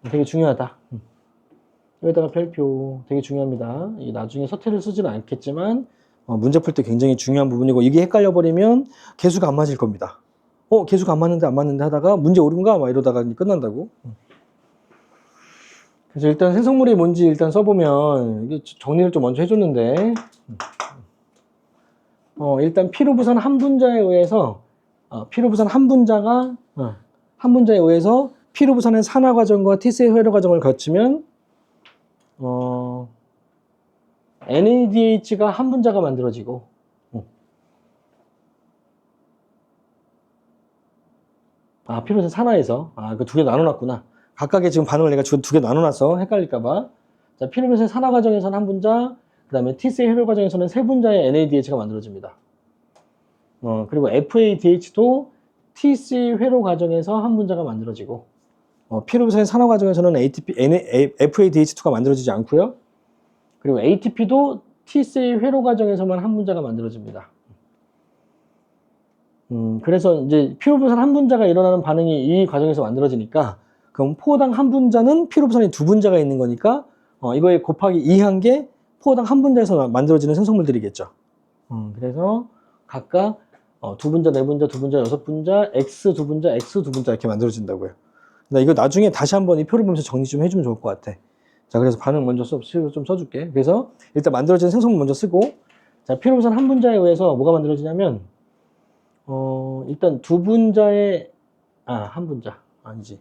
되게 중요하다. 여기다가 별표 되게 중요합니다. 나중에 서태를 쓰지는 않겠지만 문제 풀 때 굉장히 중요한 부분이고, 이게 헷갈려 버리면 개수가 안 맞을 겁니다. 개수가 안 맞는데 하다가 문제 옳은가 막 이러다가 끝난다고. 그래서 일단 생성물이 뭔지 일단 써보면, 이게 정리를 좀 먼저 해줬는데, 일단 피루부산 한 분자에 의해서 피루부산 한 분자가 한 분자에 의해서 피루부산의 산화 과정과 T세이 회로 과정을 거치면 NADH가 한 분자가 만들어지고, 피루부산 산화에서 그 두 개 나눠놨구나. 각각의 지금 반응을 내가 두 개 나눠놨어. 헷갈릴까봐. 자, 피루부산 산화 과정에서는 한 분자, 그 다음에 T세이 회로 과정에서는 세 분자의 NADH가 만들어집니다. 그리고 FADH도 T세이 회로 과정에서 한 분자가 만들어지고, 피루부산 산화 과정에서는 FADH2가 만들어지지 않고요. 그리고 ATP도 T세이 회로 과정에서만 한 분자가 만들어집니다. 그래서 이제 피루부산 한 분자가 일어나는 반응이 이 과정에서 만들어지니까, 그럼 포당 한 분자는 피루부산이 두 분자가 있는 거니까 이거에 곱하기 2한 게 포당 한 분자에서 만들어지는 생성물들이겠죠. 그래서 각각 두 분자, 네 분자, 두 분자, 여섯 분자, X 두 분자, X 두 분자 이렇게 만들어진다고요. 이거 나중에 다시 한번 이 표를 보면서 정리 좀 해주면 좋을 것 같아. 자, 그래서 반응 먼저 좀 써줄게. 그래서 일단 만들어진 생성물 먼저 쓰고, 자, 피루부산 한 분자에 의해서 뭐가 만들어지냐면, 일단 두 분자의, 한 분자. 아니지.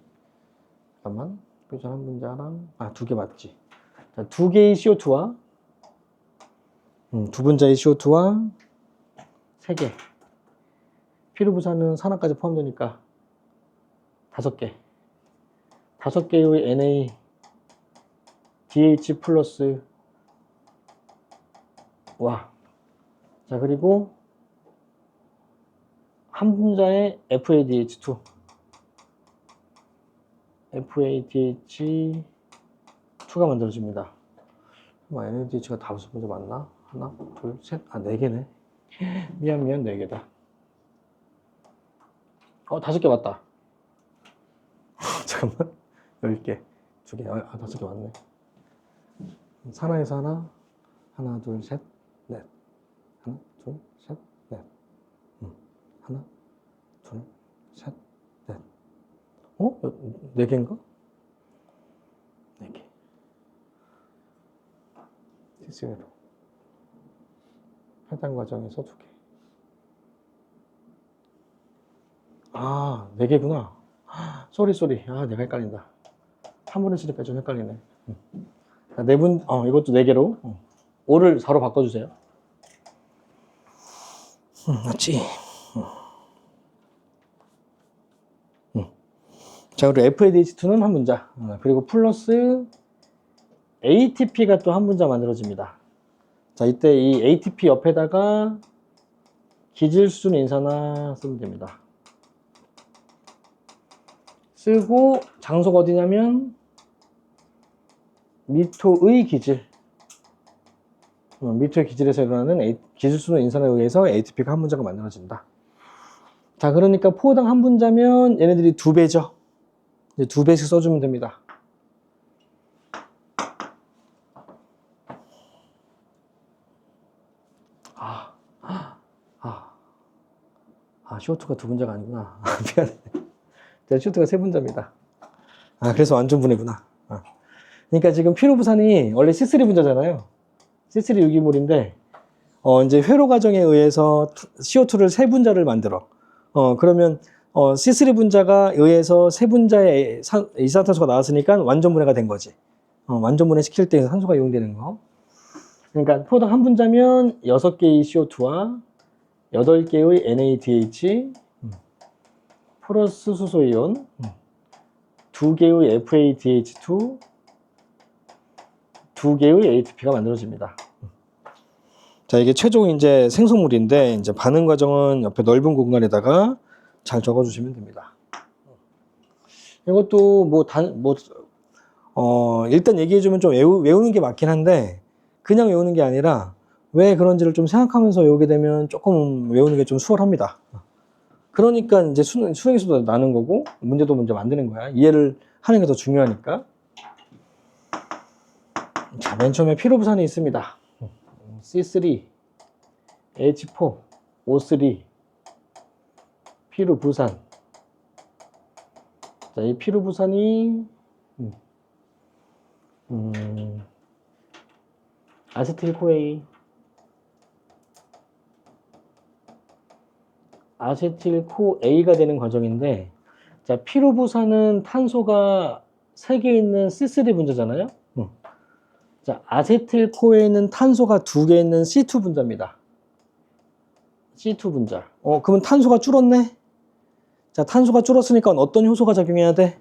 잠깐만. 피루부산 한 분자랑, 두 개 맞지. 자, 두 개의 CO2와, 두 분자의 CO2와 세 개. 피루부산은 산화까지 포함되니까 다섯 개. 다섯 개의 NADH 플러스 와. 자, 그리고 한 분자의 FADH2. FADH2가 만들어집니다. NADH가 다섯 분자 맞나? 하나, 둘, 셋. 네 개네. 미안, 네 개다. 다섯 개 맞다. 잠깐만. 10개. 두 개. 다섯 개 맞네. 산화에서 하나, 둘, 셋, 넷. 하나, 둘, 셋, 넷. 하나, 둘, 셋, 넷. 네 개인가? T0 해당 과정에서 2개. 아, 4개구나. 쏘리. 아, 내가 헷갈린다. 한 분의 쓰니까 좀 헷갈리네. 자, 이것도 4개로. 5를 4로 바꿔주세요. 맞지? 자, 그리고 FADH2는 한 분자. 그리고 플러스 ATP가 또 한 분자 만들어집니다. 자, 이때 이 ATP 옆에다가 기질 수준 인산화 쓰면 됩니다. 쓰고 장소가 어디냐면 미토의 기질. 미토의 기질에서 일어나는 기질 수준 인산화에 의해서 ATP가 한 분자가 만들어진다. 자, 그러니까 포당 한 분자면 얘네들이 2배죠. 이제 2배씩 써주면 됩니다. CO2가 2분자가 아니구나. 미안해. CO2가 3분자입니다. 그래서 완전분해구나. 그러니까 지금 피로부산이 원래 C3 분자잖아요. C3 유기물인데, 이제 회로 과정에 의해서 CO2를 3분자를 만들어. 그러면, C3 분자가 의해서 3분자의 이산화탄소가 나왔으니까 완전분해가 된 거지. 완전분해 시킬 때 산소가 이용되는 거. 그러니까 포당 한 분자면 6개의 CO2와 8개의 NADH 플러스 수소이온 2개의 FADH2 2개의 ATP가 만들어집니다. 자, 이게 최종 이제 생성물인데 이제 반응 과정은 옆에 넓은 공간에다가 잘 적어 주시면 됩니다. 이것도 일단 얘기해 주면 좀 외우는 게 맞긴 한데 그냥 외우는 게 아니라 왜 그런지를 좀 생각하면서 외우게 되면 조금 외우는 게 좀 수월합니다. 그러니까 이제 수능에서도 나는 거고 문제도 먼저 만드는 거야. 이해를 하는 게 더 중요하니까. 자, 맨 처음에 피로부산이 있습니다. C3, H4, O3, 피로부산. 자, 이 피로부산이 아세틸코A가 되는 과정인데, 자, 피로부산은 탄소가 3개 있는 C3 분자잖아요. 자, 아세틸코에는 탄소가 2개 있는 C2 분자입니다. C2 분자. 그러면 탄소가 줄었네? 자, 탄소가 줄었으니까 어떤 효소가 작용해야 돼?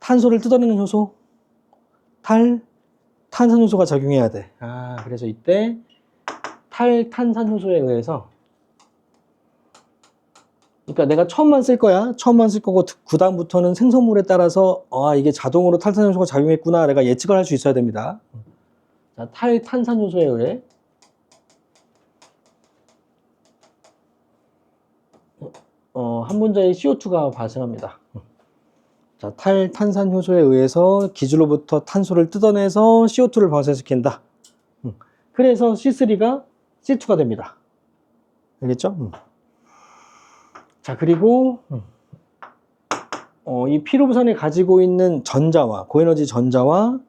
탄소를 뜯어내는 효소? 탄산효소가 작용해야 돼. 그래서 이때 탈탄산효소에 의해서, 그러니까 내가 처음만 쓸 거야. 처음만 쓸 거고, 그 다음부터는 생성물에 따라서 이게 자동으로 탈탄산효소가 작용했구나 내가 예측을 할 수 있어야 됩니다. 자, 탈탄산효소에 의해 한 분자의 CO2가 발생합니다. 자, 탈탄산효소에 의해서 기질로부터 탄소를 뜯어내서 CO2를 발생시킨다. 그래서 C3가 C2가 됩니다. 알겠죠? 자, 그리고 이 피로부산이 가지고 있는 전자와 고에너지 전자와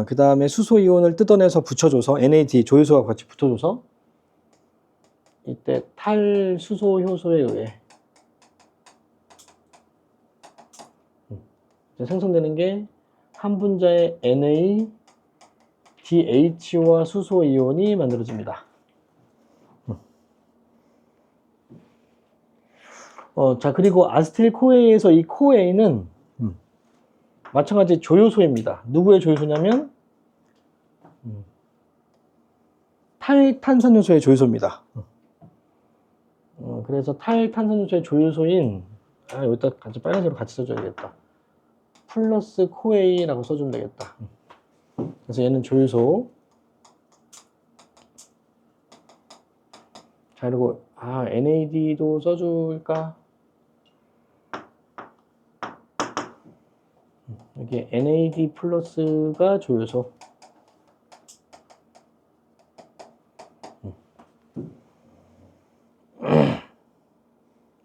그 다음에 수소이온을 뜯어내서 붙여줘서 NAD 조효소가 같이 붙어줘서 이때 탈수소효소에 의해 생성되는 게 한 분자의 NADH와 수소이온이 만들어집니다. 자, 그리고 아세틸코에에서 이 코에는 마찬가지 조효소입니다. 누구의 조효소냐면 탈탄산효소의 조효소입니다. 그래서 탈탄산효소의 조효소인 여기다 같이 빨간색으로 같이 써줘야겠다. 플러스 코에이라고 써주면 되겠다. 그래서 얘는 조효소. 자, 그리고 NAD도 써줄까? 여기 NAD 플러스가 조효소.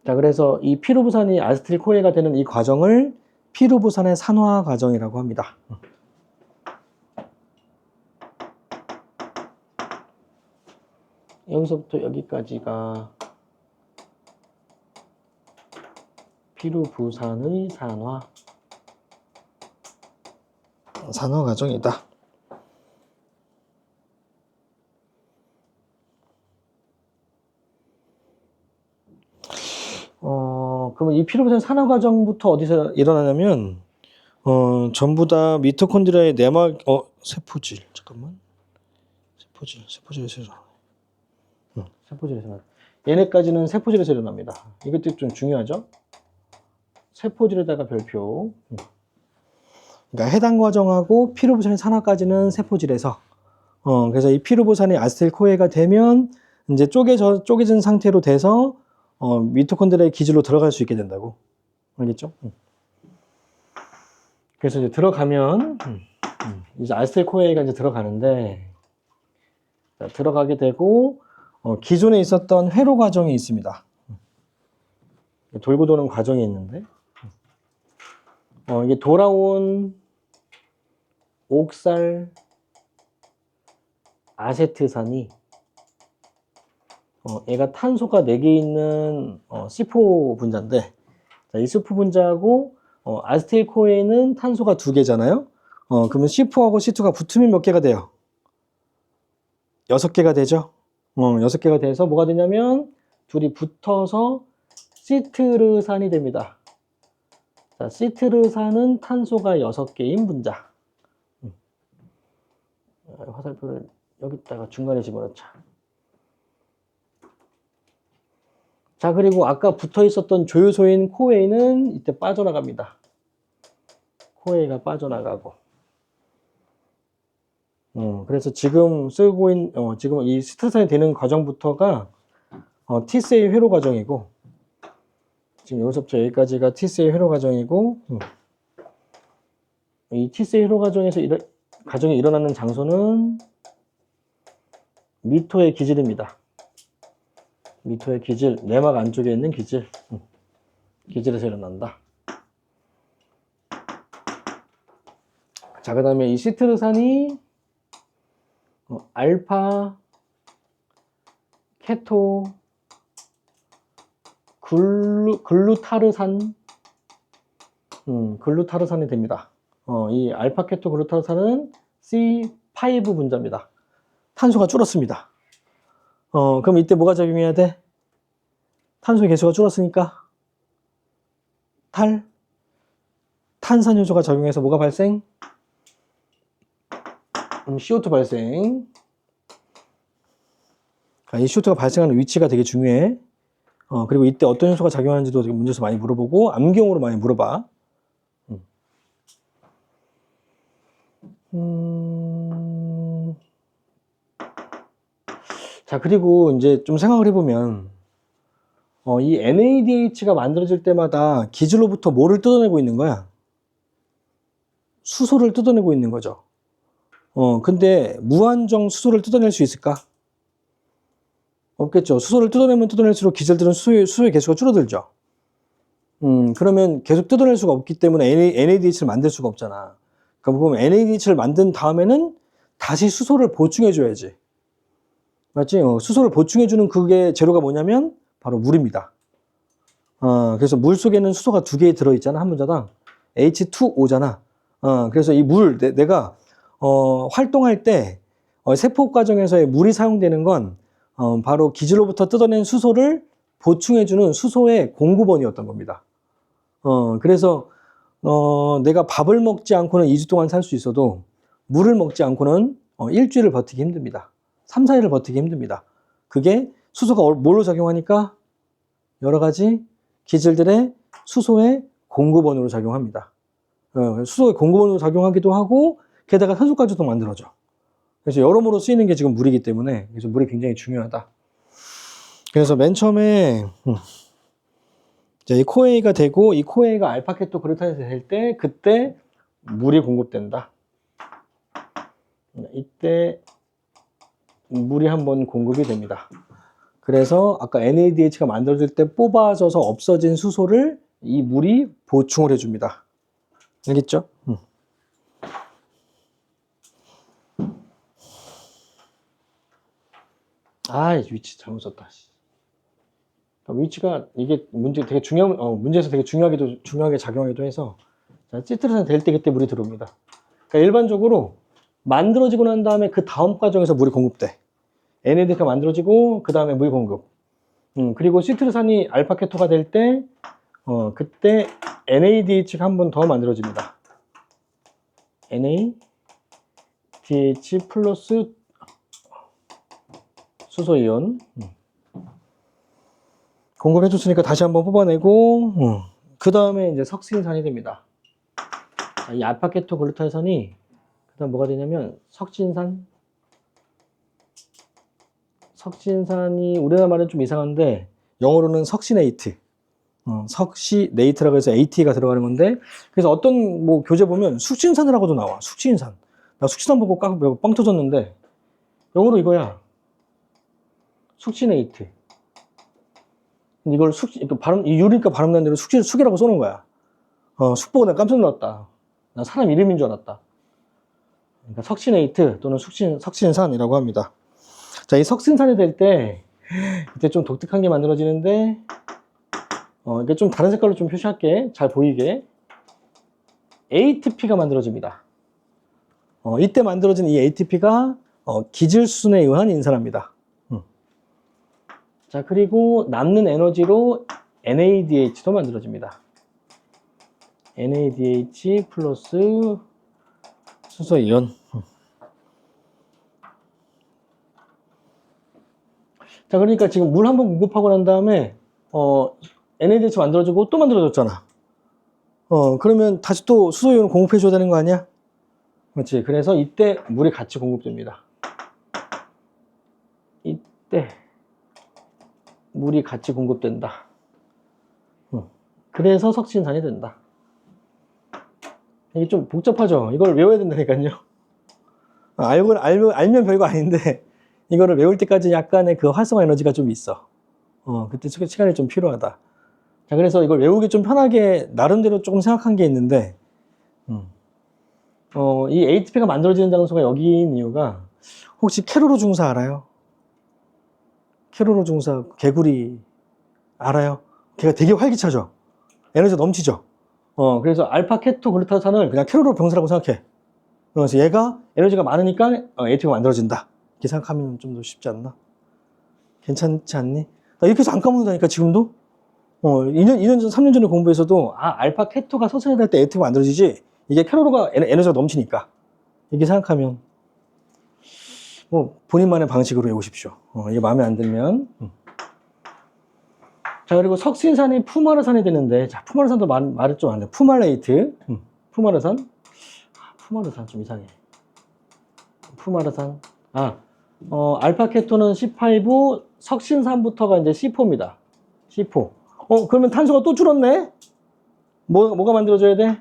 자, 그래서 이 피로부산이 아세틸코에가 되는 이 과정을 피로부산의 산화 과정이라고 합니다. 여기서부터 여기까지가 피루부산의 산화 과정이다. 그러면 이 피루부산 산화 과정부터 어디서 일어나냐면 전부 다 미토콘드리아의 내막 세포질 잠깐만 세포질에서 일어나. 세포질에서 일어나. 얘네까지는 세포질에서 일어납니다. 이것도 좀 중요하죠. 세포질에다가 별표. 그러니까 해당 과정하고 피루부산의 산화까지는 세포질에서. 그래서 이 피루부산이 아세틸코에가 되면 이제 쪼개진 상태로 돼서 미토콘드리아의 기질로 들어갈 수 있게 된다고. 알겠죠? 그래서 이제 들어가면 이제 아세틸코에가 이제 들어가는데 들어가게 되고 기존에 있었던 회로 과정이 있습니다. 돌고 도는 과정이 있는데 이게 돌아온 옥살 아세트산이 얘가 탄소가 4개 있는 C4 분자인데 자, 이 C4 분자하고 아세틸코에는 탄소가 2개잖아요. 그러면 C4하고 C2가 붙으면 몇 개가 돼요? 6개가 되죠. 6개가 돼서 뭐가 되냐면 둘이 붙어서 시트르산이 됩니다. 자, 시트르산은 탄소가 6개인 분자. 화살표를 여기다가 중간에 집어넣자. 자, 그리고 아까 붙어 있었던 조효소인 코에이는 이때 빠져나갑니다. 코에이가 빠져나가고. 그래서 지금 쓰고 있는, 지금 이 시트르산이 되는 과정부터가 T세이 회로 과정이고, 지금 여기서부터 여기까지가 T세이 회로 과정이고, 이 T세이 회로 과정에서 과정이 일어나는 장소는 미토의 기질입니다. 미토의 기질, 내막 안쪽에 있는 기질, 기질에서 일어난다. 자, 그 다음에 이 시트르산이 알파 케토 글루타르산 글루타르산이 됩니다. 이 알파 케토 글루타르산은 C5 분자입니다. 탄소가 줄었습니다. 그럼 이때 뭐가 작용해야 돼? 탄소의 개수가 줄었으니까 탄산효소가 작용해서 뭐가 발생? CO2 발생. 이 CO2가 발생하는 위치가 되게 중요해. 그리고 이때 어떤 효소가 작용하는지도 되게 문제에서 많이 물어보고 암기용으로 많이 물어봐. 자, 그리고 이제 좀 생각을 해보면 이 NADH가 만들어질 때마다 기질로부터 뭐를 뜯어내고 있는 거야? 수소를 뜯어내고 있는 거죠. 근데 무한정 수소를 뜯어낼 수 있을까? 없겠죠. 수소를 뜯어내면 뜯어낼수록 기질들은 수소의 개수가 줄어들죠. 그러면 계속 뜯어낼 수가 없기 때문에 NADH를 만들 수가 없잖아. 그럼 보면 NADH를 만든 다음에는 다시 수소를 보충해줘야지. 맞지? 수소를 보충해주는 그게 재료가 뭐냐면 바로 물입니다. 그래서 물 속에는 수소가 2개 들어있잖아. 한 분자당. H2O잖아. 그래서 이 물, 내가 활동할 때 세포 과정에서의 물이 사용되는 건 바로 기질로부터 뜯어낸 수소를 보충해주는 수소의 공급원이었던 겁니다. 그래서 내가 밥을 먹지 않고는 2주 동안 살 수 있어도 물을 먹지 않고는 일주일을 버티기 힘듭니다. 3, 4일을 버티기 힘듭니다. 그게 수소가 뭘로 작용하니까 여러 가지 기질들의 수소의 공급원으로 작용합니다. 수소의 공급원으로 작용하기도 하고 게다가 산소까지도 만들어져. 그래서 여러모로 쓰이는 게 지금 물이기 때문에 그래서 물이 굉장히 중요하다. 그래서 맨 처음에 이제 이 코에이가 되고 이 코에이가 알파케토 그루탄이 될 때 그때 물이 공급된다. 이때 물이 한번 공급이 됩니다. 그래서 아까 NADH가 만들어질 때 뽑아져서 없어진 수소를 이 물이 보충을 해줍니다. 알겠죠? 아, 위치 잘못 썼다. 위치가 이게 문제 되게 중요한 문제에서 되게 중요하게 작용하기도 해서 자, 시트르산 될 때 그때 물이 들어옵니다. 그러니까 일반적으로 만들어지고 난 다음에 그 다음 과정에서 물이 공급돼. NAD가 만들어지고 그 다음에 물 공급. 그리고 시트르산이 알파 케토가 될 때 그때 NADH가 한 번 더 만들어집니다. NADH 플러스 수소이온. 공급해줬으니까 다시 한번 뽑아내고, 그 다음에 이제 석신산이 됩니다. 이 알파케토 글루타산이, 그 다음 뭐가 되냐면, 석신산이, 우리나라 말은 좀 이상한데, 영어로는 석시네이트. 석시네이트라고 해서 AT가 들어가는 건데, 그래서 어떤 뭐 교재 보면 숙신산이라고도 나와. 숙신산. 나 숙신산 보고 빵 터졌는데, 영어로 이거야. 숙시네이트. 이걸 이 유리니까 발음 난 대로 숙이라고 써놓은 거야. 숙 보고 내가 깜짝 놀랐다. 난 사람 이름인 줄 알았다. 그러니까 석신에이트 또는 석신산이라고 합니다. 자, 이 석신산이 될 때, 이때 좀 독특한 게 만들어지는데, 이게 좀 다른 색깔로 좀 표시할게. 잘 보이게. ATP가 만들어집니다. 이때 만들어진 이 ATP가, 기질순에 의한 인산합니다. 자, 그리고 남는 에너지로 NADH도 만들어집니다. NADH 플러스 수소이온. 자, 그러니까 지금 물 한 번 공급하고 난 다음에 NADH 만들어지고 또 만들어졌잖아. 그러면 다시 또 수소이온을 공급해줘야 되는 거 아니야? 그렇지. 그래서 이때 물이 같이 공급됩니다. 이때 물이 같이 공급된다. 그래서 석신산이 된다. 이게 좀 복잡하죠? 이걸 외워야 된다니까요. 알면 별거 아닌데, 이거를 외울 때까지 약간의 그 활성화 에너지가 좀 있어. 그때 시간이 좀 필요하다. 자, 그래서 이걸 외우기 좀 편하게, 나름대로 조금 생각한 게 있는데, 이 ATP가 만들어지는 장소가 여기인 이유가, 혹시 캐로로 중사 알아요? 캐로로 중사, 개구리, 알아요? 걔가 되게 활기차죠? 에너지가 넘치죠? 그래서 알파 케토 글루타산을 그냥 캐로로 병사라고 생각해. 그래서 얘가 에너지가 많으니까 ATP가 만들어진다. 이렇게 생각하면 좀 더 쉽지 않나? 괜찮지 않니? 나 이렇게 해서 안 까먹는다니까, 지금도? 2년 전, 3년 전에 공부에서도, 알파 케토가 서서히 될 때 ATP가 만들어지지, 이게 캐로로가 에너지가 넘치니까. 이렇게 생각하면, 본인만의 방식으로 외우십시오. 이게 마음에 안 들면. 자, 그리고 석신산이 푸마르산이 되는데, 자, 푸마르산도 말을 좀 안 돼. 푸말레이트. 푸마르산. 푸마르산 좀 이상해. 푸마르산. 알파 케토는 C5, 석신산부터가 이제 C4입니다. C4. 그러면 탄소가 또 줄었네? 뭐가 만들어져야 돼?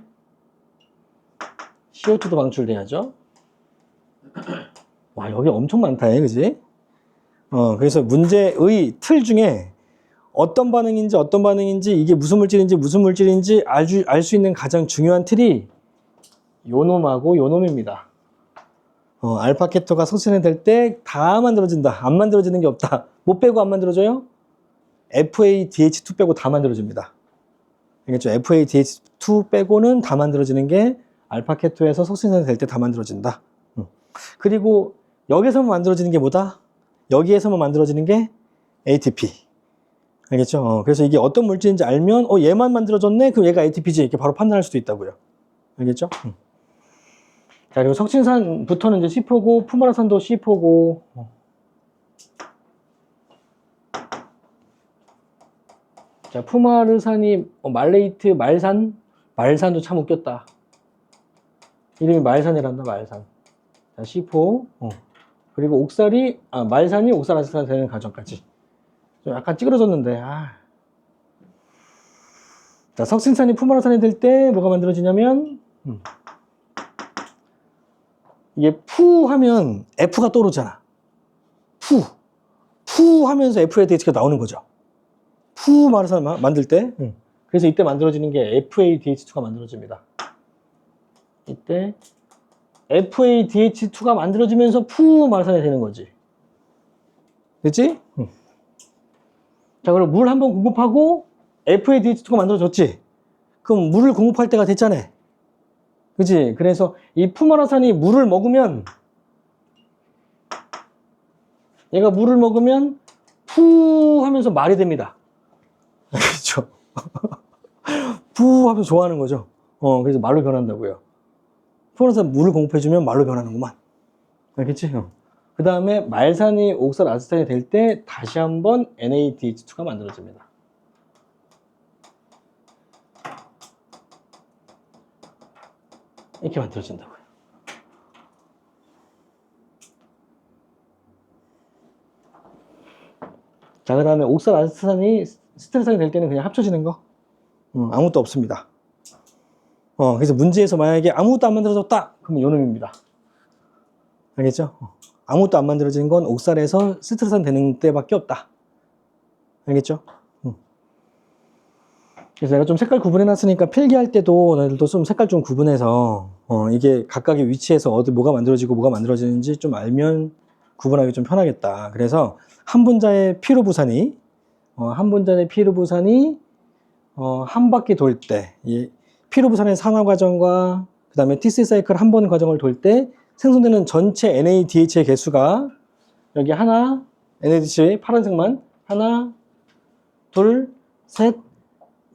CO2도 방출돼야죠. 와, 여기 엄청 많다, 그지? 그래서 문제의 틀 중에 어떤 반응인지, 이게 무슨 물질인지 알 수 있는 가장 중요한 틀이 요놈하고 요놈입니다. 알파 케토가 석신이 될 때 다 만들어진다. 안 만들어지는 게 없다. 뭐 빼고 안 만들어져요? FADH2 빼고 다 만들어집니다. 알겠죠? FADH2 빼고는 다 만들어지는 게 알파 케토에서 석신이 될 때 다 만들어진다. 그리고 여기에서만 만들어지는 게 뭐다? 여기에서만 만들어지는 게 ATP. 알겠죠? 그래서 이게 어떤 물질인지 알면 얘만 만들어졌네? 그럼 얘가 ATP지. 이렇게 바로 판단할 수도 있다고요. 알겠죠? 자, 그리고 석신산부터는 이제 C4고, 푸마르산도 C4고. 자, 푸마르산이 말레이트, 말산도 참 웃겼다. 이름이 말산이란다, 말산. 자, C4. 그리고 옥살이, 말산이 옥살아세탄 되는 과정까지. 좀 약간 찌그러졌는데, 자, 석신산이 푸마르산이 될 때 뭐가 만들어지냐면, 이게 푸 하면 F가 떠오르잖아. 푸 하면서 FADH가 나오는 거죠. 푸 마르산 만들 때. 그래서 이때 만들어지는 게 FADH2가 만들어집니다. 이때 FADH2가 만들어지면서 푸 마르산이 되는 거지. 됐지? 자, 그럼 물 한번 공급하고 FADH2가 만들어졌지? 그럼 물을 공급할 때가 됐잖아. 그치? 그래서 이 푸마라산이 물을 먹으면, 얘가 물을 먹으면 푸 하면서 말이 됩니다. 그렇죠? 푸 하면서 좋아하는 거죠. 그래서 말로 변한다고요. 푸마라산 물을 공급해주면 말로 변하는구만. 알겠지? 그 다음에 말산이 옥살아세탄이 될 때 다시 한번 NADH2가 만들어집니다. 이렇게 만들어진다고요. 자, 그 다음에 옥살아세탄이 스테레산이 될 때는 그냥 합쳐지는 거. 아무것도 없습니다. 그래서 문제에서 만약에 아무것도 안 만들어졌다, 그러면 요놈입니다. 알겠죠? 아무것도 안 만들어진 건 옥살에서 스테레산 되는 때밖에 없다. 알겠죠? 그래서 내가 좀 색깔 구분해놨으니까 필기할 때도 너희들도 좀 색깔 좀 구분해서 이게 각각의 위치에서 어디 뭐가 만들어지고 뭐가 만들어지는지 좀 알면 구분하기 좀 편하겠다. 그래서 한 분자의 피로부산이 한 바퀴 돌 때, 이 피로부산의 산화 과정과 그 다음에 TC 사이클 한 번 과정을 돌 때 생성되는 전체 NADH의 개수가 여기 하나, NADH 파란색만 하나, 둘, 셋,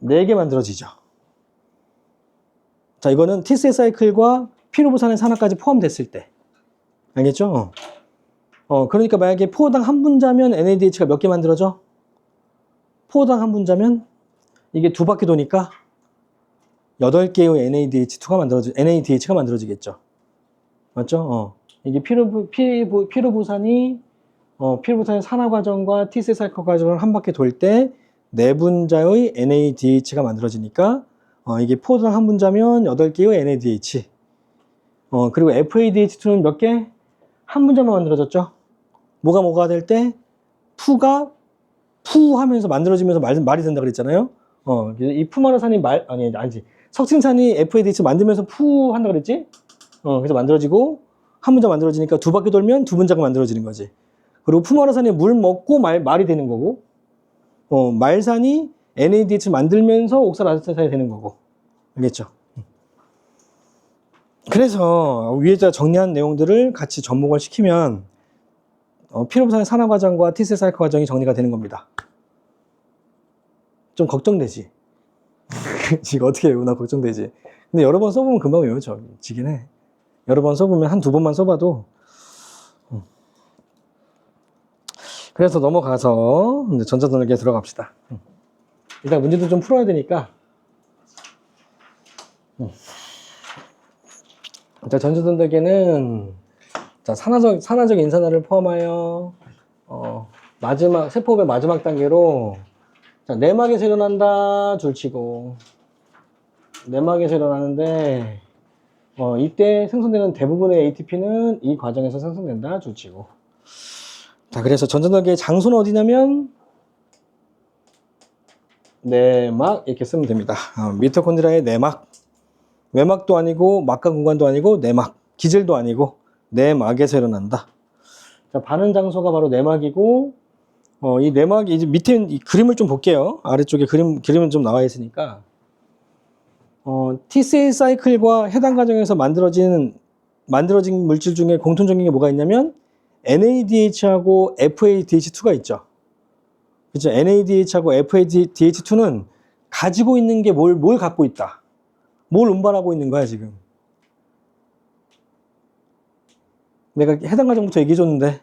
4개 만들어지죠. 자, 이거는 TC 사이클과 피로부산의 산화까지 포함됐을 때. 알겠죠? 그러니까 만약에 포당 한 분자면 NADH가 몇 개 만들어져? 포당 한 분자면 이게 2바퀴 도니까 8개의 NADH가 만들어지겠죠. 맞죠? 이게 피로부산의 산화 과정과 TC 사이클 과정을 한 바퀴 돌 때 4분자의 NADH가 만들어지니까 이게 포당 한 분자면 8개의 NADH. 그리고 FADH2는 몇 개? 한 분자만 만들어졌죠. 뭐가 될 때 푸가 푸 하면서 만들어지면서 말이 된다 그랬잖아요. 이 푸마라산이 아니지. 석칭산이 FADH 만들면서 푸 한다 그랬지? 그래서 만들어지고 한 분자 만들어지니까 2바퀴 돌면 2분자가 만들어지는 거지. 그리고 푸마라산이 물 먹고 말이 되는 거고, 말산이 NADH 만들면서 옥살아세탄이 되는 거고. 알겠죠? 그래서 위에다 정리한 내용들을 같이 접목을 시키면 피로부산의 산화 과정과 TC 사이클 과정이 정리가 되는 겁니다. 좀 걱정되지? 이거 어떻게 외우나 걱정되지? 근데 여러 번 써보면 금방 외워져. 지긴 해. 여러 번 써보면 한두 번만 써봐도. 그래서 넘어가서 이제 전자전력에 들어갑시다. 일단 문제도 좀 풀어야 되니까. 자, 전자전력에는 자, 산화적 인산화를 포함하여 세포업의 마지막 단계로 자, 내막에서 일어난다 줄치고 내막에서 일어나는데 이때 생성되는 대부분의 ATP는 이 과정에서 생성된다 줄치고. 자, 그래서 전자전력의 장소는 어디냐면 내막 이렇게 쓰면 됩니다. 미토콘드리아의 내막, 외막도 아니고 막간 공간도 아니고 내막, 기질도 아니고 내막에서 일어난다. 자, 반응 장소가 바로 내막이고 이 내막이 이제 밑에 이 그림을 좀 볼게요. 아래쪽에 그림은 좀 나와 있으니까 TCA 사이클과 해당 과정에서 만들어진 물질 중에 공통적인 게 뭐가 있냐면 NADH하고 FADH2가 있죠. 그렇죠? NADH하고 FADH2는 가지고 있는 게 뭘 갖고 있다. 뭘 운반하고 있는 거야 지금. 내가 해당 과정부터 얘기해 줬는데,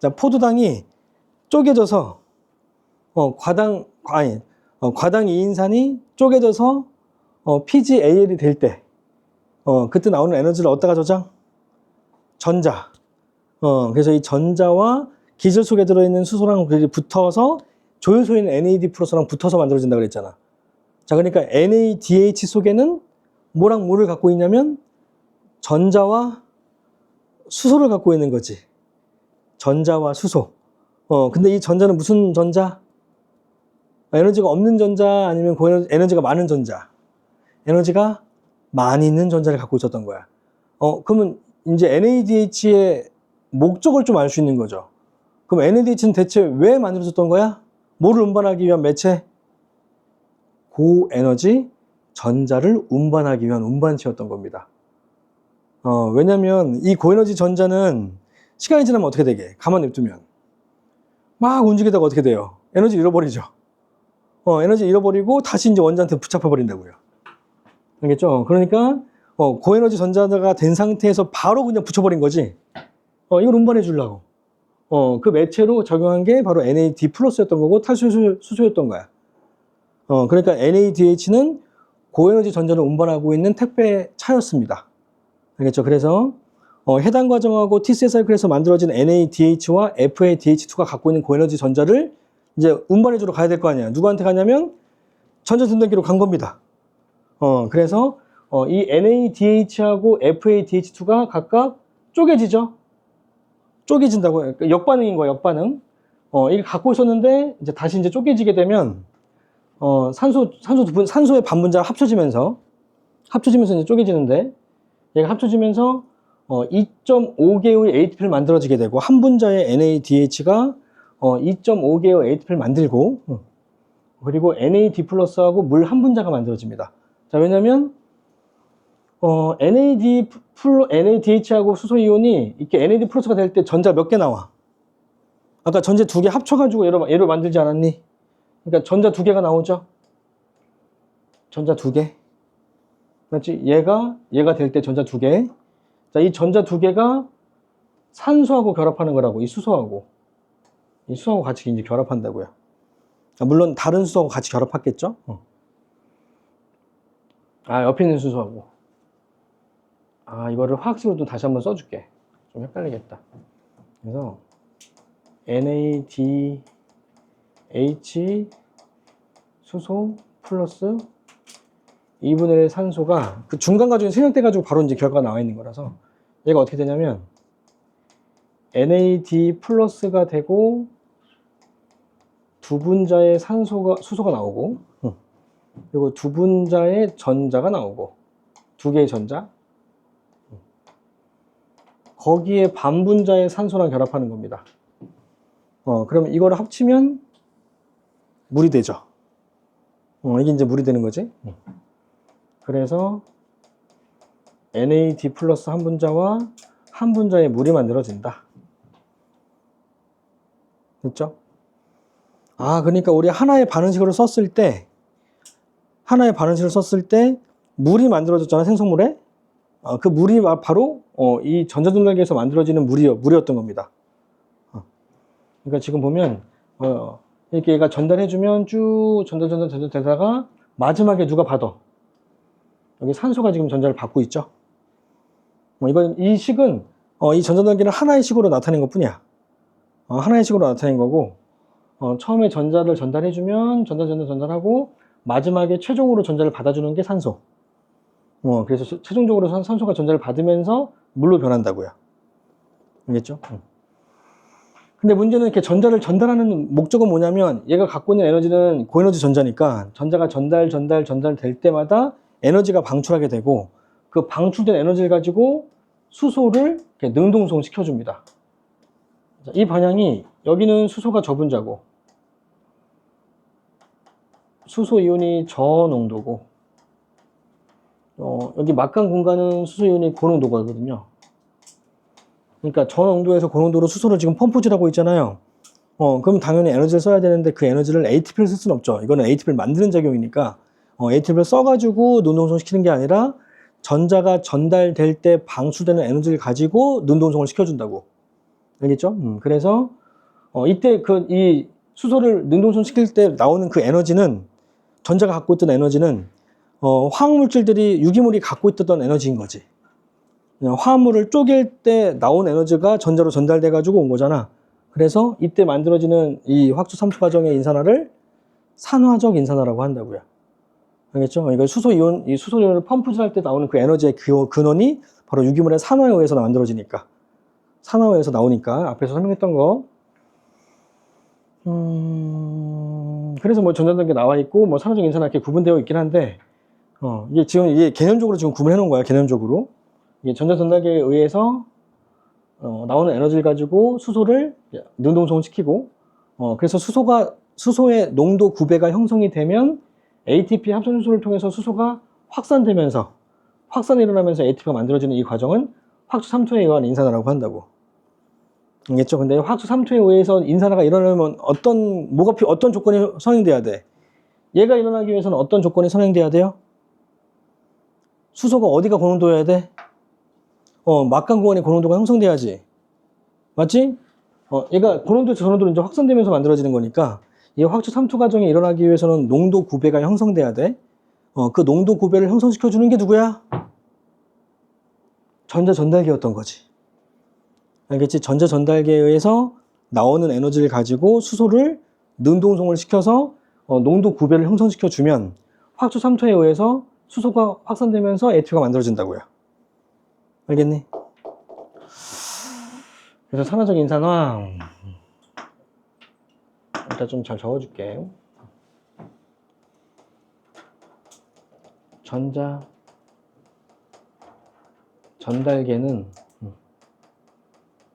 자, 포도당이 쪼개져서 과당 2인산이 쪼개져서 PgAl이 될 때 그때 나오는 에너지를 어디다가 저장? 전자. 그래서 이 전자와 기질 속에 들어있는 수소랑 붙어서 조효소에 있는 NAD 플러스랑 붙어서 만들어진다 그랬잖아. 자, 그러니까 NADH 속에는 뭐랑 뭐를 갖고 있냐면 전자와 수소를 갖고 있는 거지. 전자와 수소. 근데 이 전자는 무슨 전자? 에너지가 없는 전자 아니면 에너지가 많은 전자? 에너지가 많이 있는 전자를 갖고 있었던 거야. 그러면 이제 NADH의 목적을 좀 알 수 있는 거죠. 그럼 NADH는 대체 왜 만들어졌던 거야? 뭐를 운반하기 위한 매체? 고에너지 전자를 운반하기 위한 운반체였던 겁니다. 왜냐면 이 고에너지 전자는 시간이 지나면 어떻게 되게? 가만히 냅두면 막 움직이다가 어떻게 돼요? 에너지 잃어버리죠. 에너지 잃어버리고 다시 이제 원자한테 붙잡혀 버린다고요. 알겠죠? 그러니까 고에너지 전자가 된 상태에서 바로 그냥 붙여버린 거지. 이걸 운반해 주려고. 그 매체로 적용한 게 바로 NAD 플러스였던 거고 탈수소였던 거야. 그러니까 NADH는 고에너지 전자를 운반하고 있는 택배차였습니다. 알겠죠? 그래서 해당 과정하고 T셀 사이클에서 만들어진 NADH와 FADH2가 갖고 있는 고에너지 전자를 이제 운반해주러 가야 될 거 아니야. 누구한테 가냐면 전자전달기로 간 겁니다. 그래서 이 NADH하고 FADH2가 각각 쪼개지죠. 쪼개진다고. 그러니까 역반응인 거야, 역반응. 이게 갖고 있었는데 이제 다시 이제 쪼개지게 되면 산소의 반분자가 합쳐지면서 이제 쪼개지는데 얘가 합쳐지면서 2.5개의 ATP를 만들어지게 되고 한 분자의 NADH가 2.5개의 ATP를 만들고 그리고 NAD 플러스하고 물 한 분자가 만들어집니다. 자, 왜냐면 NADH하고 수소이온이 이렇게 NAD 플러스가 될 때 전자 몇 개 나와? 아까 전자 두 개 합쳐가지고 얘를 만들지 않았니? 그러니까 전자 두 개가 나오죠? 전자 두 개. 맞지? 얘가 될 때 전자 두 개. 자, 이 전자 두 개가 산소하고 결합하는 거라고, 이 수소하고 같이 이제 결합한다고요. 물론 다른 수소하고 같이 결합했겠죠? 옆에 있는 수소하고. 이거를 화학식으로 다시 한번 써줄게. 좀 헷갈리겠다. 그래서 NADH 수소 플러스 2분의 1 산소가 그 중간 과정에 생략돼가지고 바로 이제 결과가 나와 있는 거라서 얘가 어떻게 되냐면 NAD 플러스가 되고 두 분자의 수소가 나오고 그리고 두 분자의 전자가 나오고 두 개의 전자 거기에 반 분자의 산소랑 결합하는 겁니다. 그럼 이거를 합치면 물이 되죠. 이게 이제 물이 되는 거지. 그래서 NAD 플러스 한 분자와 한 분자의 물이 만들어진다. 됐죠? 그러니까 우리 하나의 반응식으로 썼을 때 물이 만들어졌잖아, 생성물에. 그 물이 바로 이 전자전달기에서 만들어지는 물이었던 겁니다. 그러니까 지금 보면 이렇게 얘가 전달해주면 쭉 전달되다가 마지막에 누가 받아? 여기 산소가 지금 전자를 받고 있죠. 이 식은 이 전자전달기는 하나의 식으로 나타낸 것 뿐이야. 하나의 식으로 나타낸 거고 처음에 전자를 전달해주면 전달하고 마지막에 최종으로 전자를 받아주는 게 산소. 그래서 최종적으로 산소가 전자를 받으면서 물로 변한다고요. 알겠죠? 근데 문제는 이렇게 전자를 전달하는 목적은 뭐냐면 얘가 갖고 있는 에너지는 고에너지 전자니까 전자가 전달될 때마다 에너지가 방출하게 되고 그 방출된 에너지를 가지고 수소를 이렇게 능동성 시켜줍니다. 이 방향이 여기는 수소가 저분자고 수소 이온이 저농도고 여기 막간 공간은 수소 이온이 고농도거든요. 그러니까 저농도에서 고농도로 수소를 지금 펌프질하고 있잖아요. 그럼 당연히 에너지를 써야 되는데 그 에너지를 ATP를 쓸 수는 없죠. 이거는 ATP를 만드는 작용이니까 ATP를 써가지고 능동성 시키는 게 아니라 전자가 전달될 때 방출되는 에너지를 가지고 능동성을 시켜준다고. 알겠죠? 그래서 이때 이 수소를 능동성 시킬 때 나오는 그 에너지는 전자가 갖고 있던 에너지는 화학물질들이 유기물이 갖고 있던 에너지인 거지. 화합물을 쪼갤 때 나온 에너지가 전자로 전달돼 가지고 온 거잖아. 그래서 이때 만들어지는 이 화학적 삼수 과정의 인산화를 산화적 인산화라고 한다고요. 알겠죠? 그러니까 이 수소 이온을 펌프질할 때 나오는 그 에너지의 근원이 바로 유기물의 산화에 의해서 만들어지니까. 산화에 의해서 나오니까 앞에서 설명했던 거. 그래서 뭐 전자전달기 나와 있고 뭐 산화적 인산화 이렇게 구분되어 있긴 한데 이게 개념적으로 지금 구분해 놓은 거야. 개념적으로. 이게 전자전달기에 의해서 나오는 에너지를 가지고 수소를 능동성시키고, 그래서 수소의 농도 9배가 형성이 되면 ATP 합성효소를 통해서 수소가 확산이 일어나면서 ATP가 만들어지는 이 과정은 확수 3투에 의한 인산화라고 한다고. 알겠죠? 근데 확수 3투에 의해서 인산화가 일어나면 어떤 조건이 선행돼야 돼? 얘가 일어나기 위해서는 어떤 조건이 선행돼야 돼요? 수소가 어디가 고농도여야 돼? 막강구간의 고농도가 형성돼야지. 맞지? 얘가 고농도에서 저농도로 이제 확산되면서 만들어지는 거니까 이 확수 3투 과정이 일어나기 위해서는 농도 9배가 형성돼야 돼. 그 농도 9배를 형성시켜주는 게 누구야? 전자전달계였던 거지. 알겠지? 전자전달계에 의해서 나오는 에너지를 가지고 수소를 능동성을 시켜서 농도 9배를 형성시켜주면 확수 3투에 의해서 수소가 확산되면서 ATP가 만들어진다고요. 알겠니? 그래서 산화적 인산화 일단 좀 잘 적어줄게. 전달계는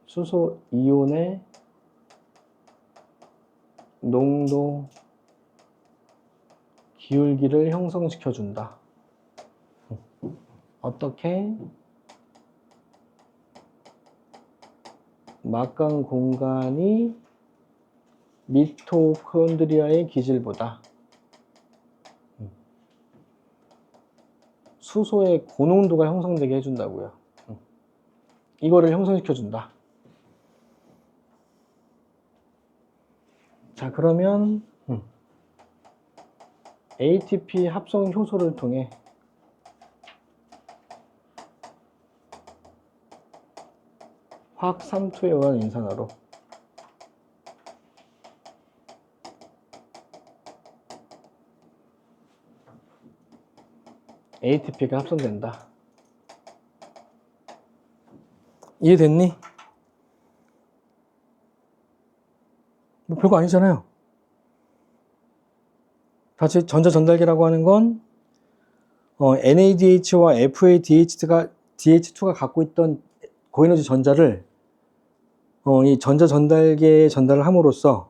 수소 이온의 농도 기울기를 형성시켜준다. 어떻게? 막강 공간이 미토콘드리아의 기질보다 수소의 고농도가 형성되게 해준다고요. 이거를 형성시켜준다. 자, 그러면 ATP 합성 효소를 통해 화학 3투에 의한 인산화로 ATP가 합성된다. 이해됐니? 뭐 별거 아니잖아요. 다시 전자전달계라고 하는 건 NADH와 FADH2가 갖고 있던 고에너지 전자를 이 전자전달계에 전달을 함으로써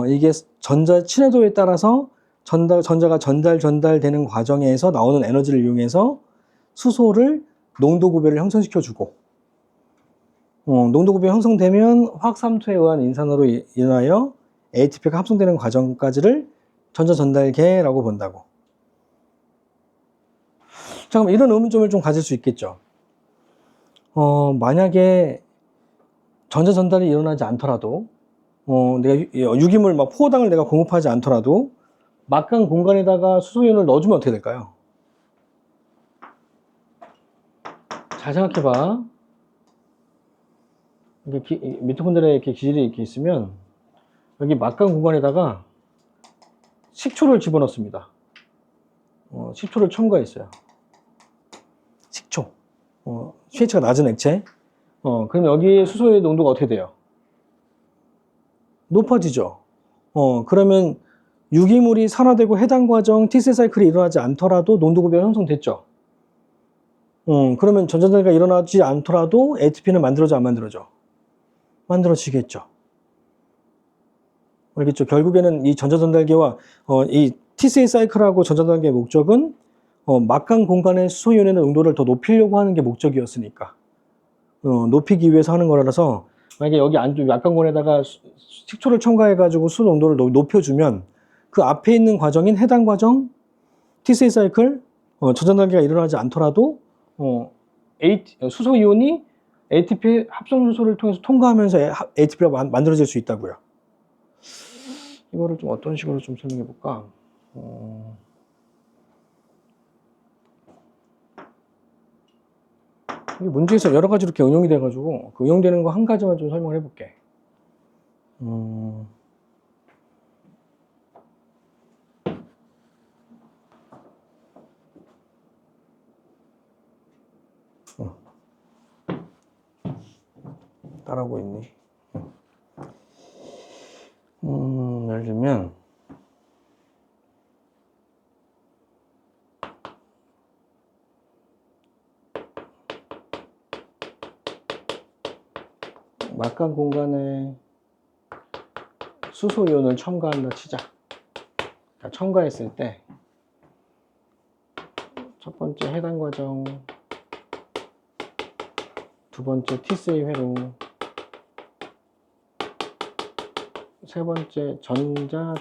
이게 전자 친해도에 따라서 전자가 전달되는 과정에서 나오는 에너지를 이용해서 수소를 농도 9배를 형성시켜주고 농도 9배 형성되면 화학3투에 의한 인산화로 인하여 ATP가 합성되는 과정까지를 전자전달계라고 본다고. 자, 그럼 이런 의문점을 좀 가질 수 있겠죠. 만약에 전자전달이 일어나지 않더라도 내가 유기물 포호당을 내가 공급하지 않더라도 막강 공간에다가 수소이온을 넣어주면 어떻게 될까요? 잘 생각해봐. 미토콘드리아에 이렇게 기질이 이렇게 있으면 여기 막강 공간에다가 식초를 집어넣습니다. 식초를 첨가했어요. 식초. pH가 낮은 액체. 그럼 여기에 수소의 농도가 어떻게 돼요? 높아지죠. 그러면 유기물이 산화되고 해당 과정 T세 사이클이 일어나지 않더라도 농도 9배가 형성됐죠. 그러면 전자전달계가 일어나지 않더라도 ATP는 만들어져 안 만들어져? 만들어지겠죠. 알겠죠? 결국에는 이 전자전달계와 이 T세 사이클하고 전자전달계의 목적은 막강 공간의 수소이온의 농도를 더 높이려고 하는 게 목적이었으니까 높이기 위해서 하는 거라서 만약에 여기 막강 공간에다가 식초를 첨가해가지고 수소 농도를 높여주면 그 앞에 있는 과정인 해당 과정 T세 사이클 전자전달계가 일어나지 않더라도 수소이온이 ATP 합성효소를 통해서 통과하면서 ATP가 만들어질 수 있다고요. 이거를 좀 어떤 식으로 좀 설명해 볼까? 이게 문제에서 여러 가지로 이렇게 응용이 돼가지고 그 응용되는 거 한 가지만 좀 설명을 해볼게. 따라하고 있니? 예를 들면 막간 공간에 수소 이온을 첨가한다 치자. 자, 첨가했을 때 첫 번째 해당 과정, 두 번째 T3 회로, 세 번째 전자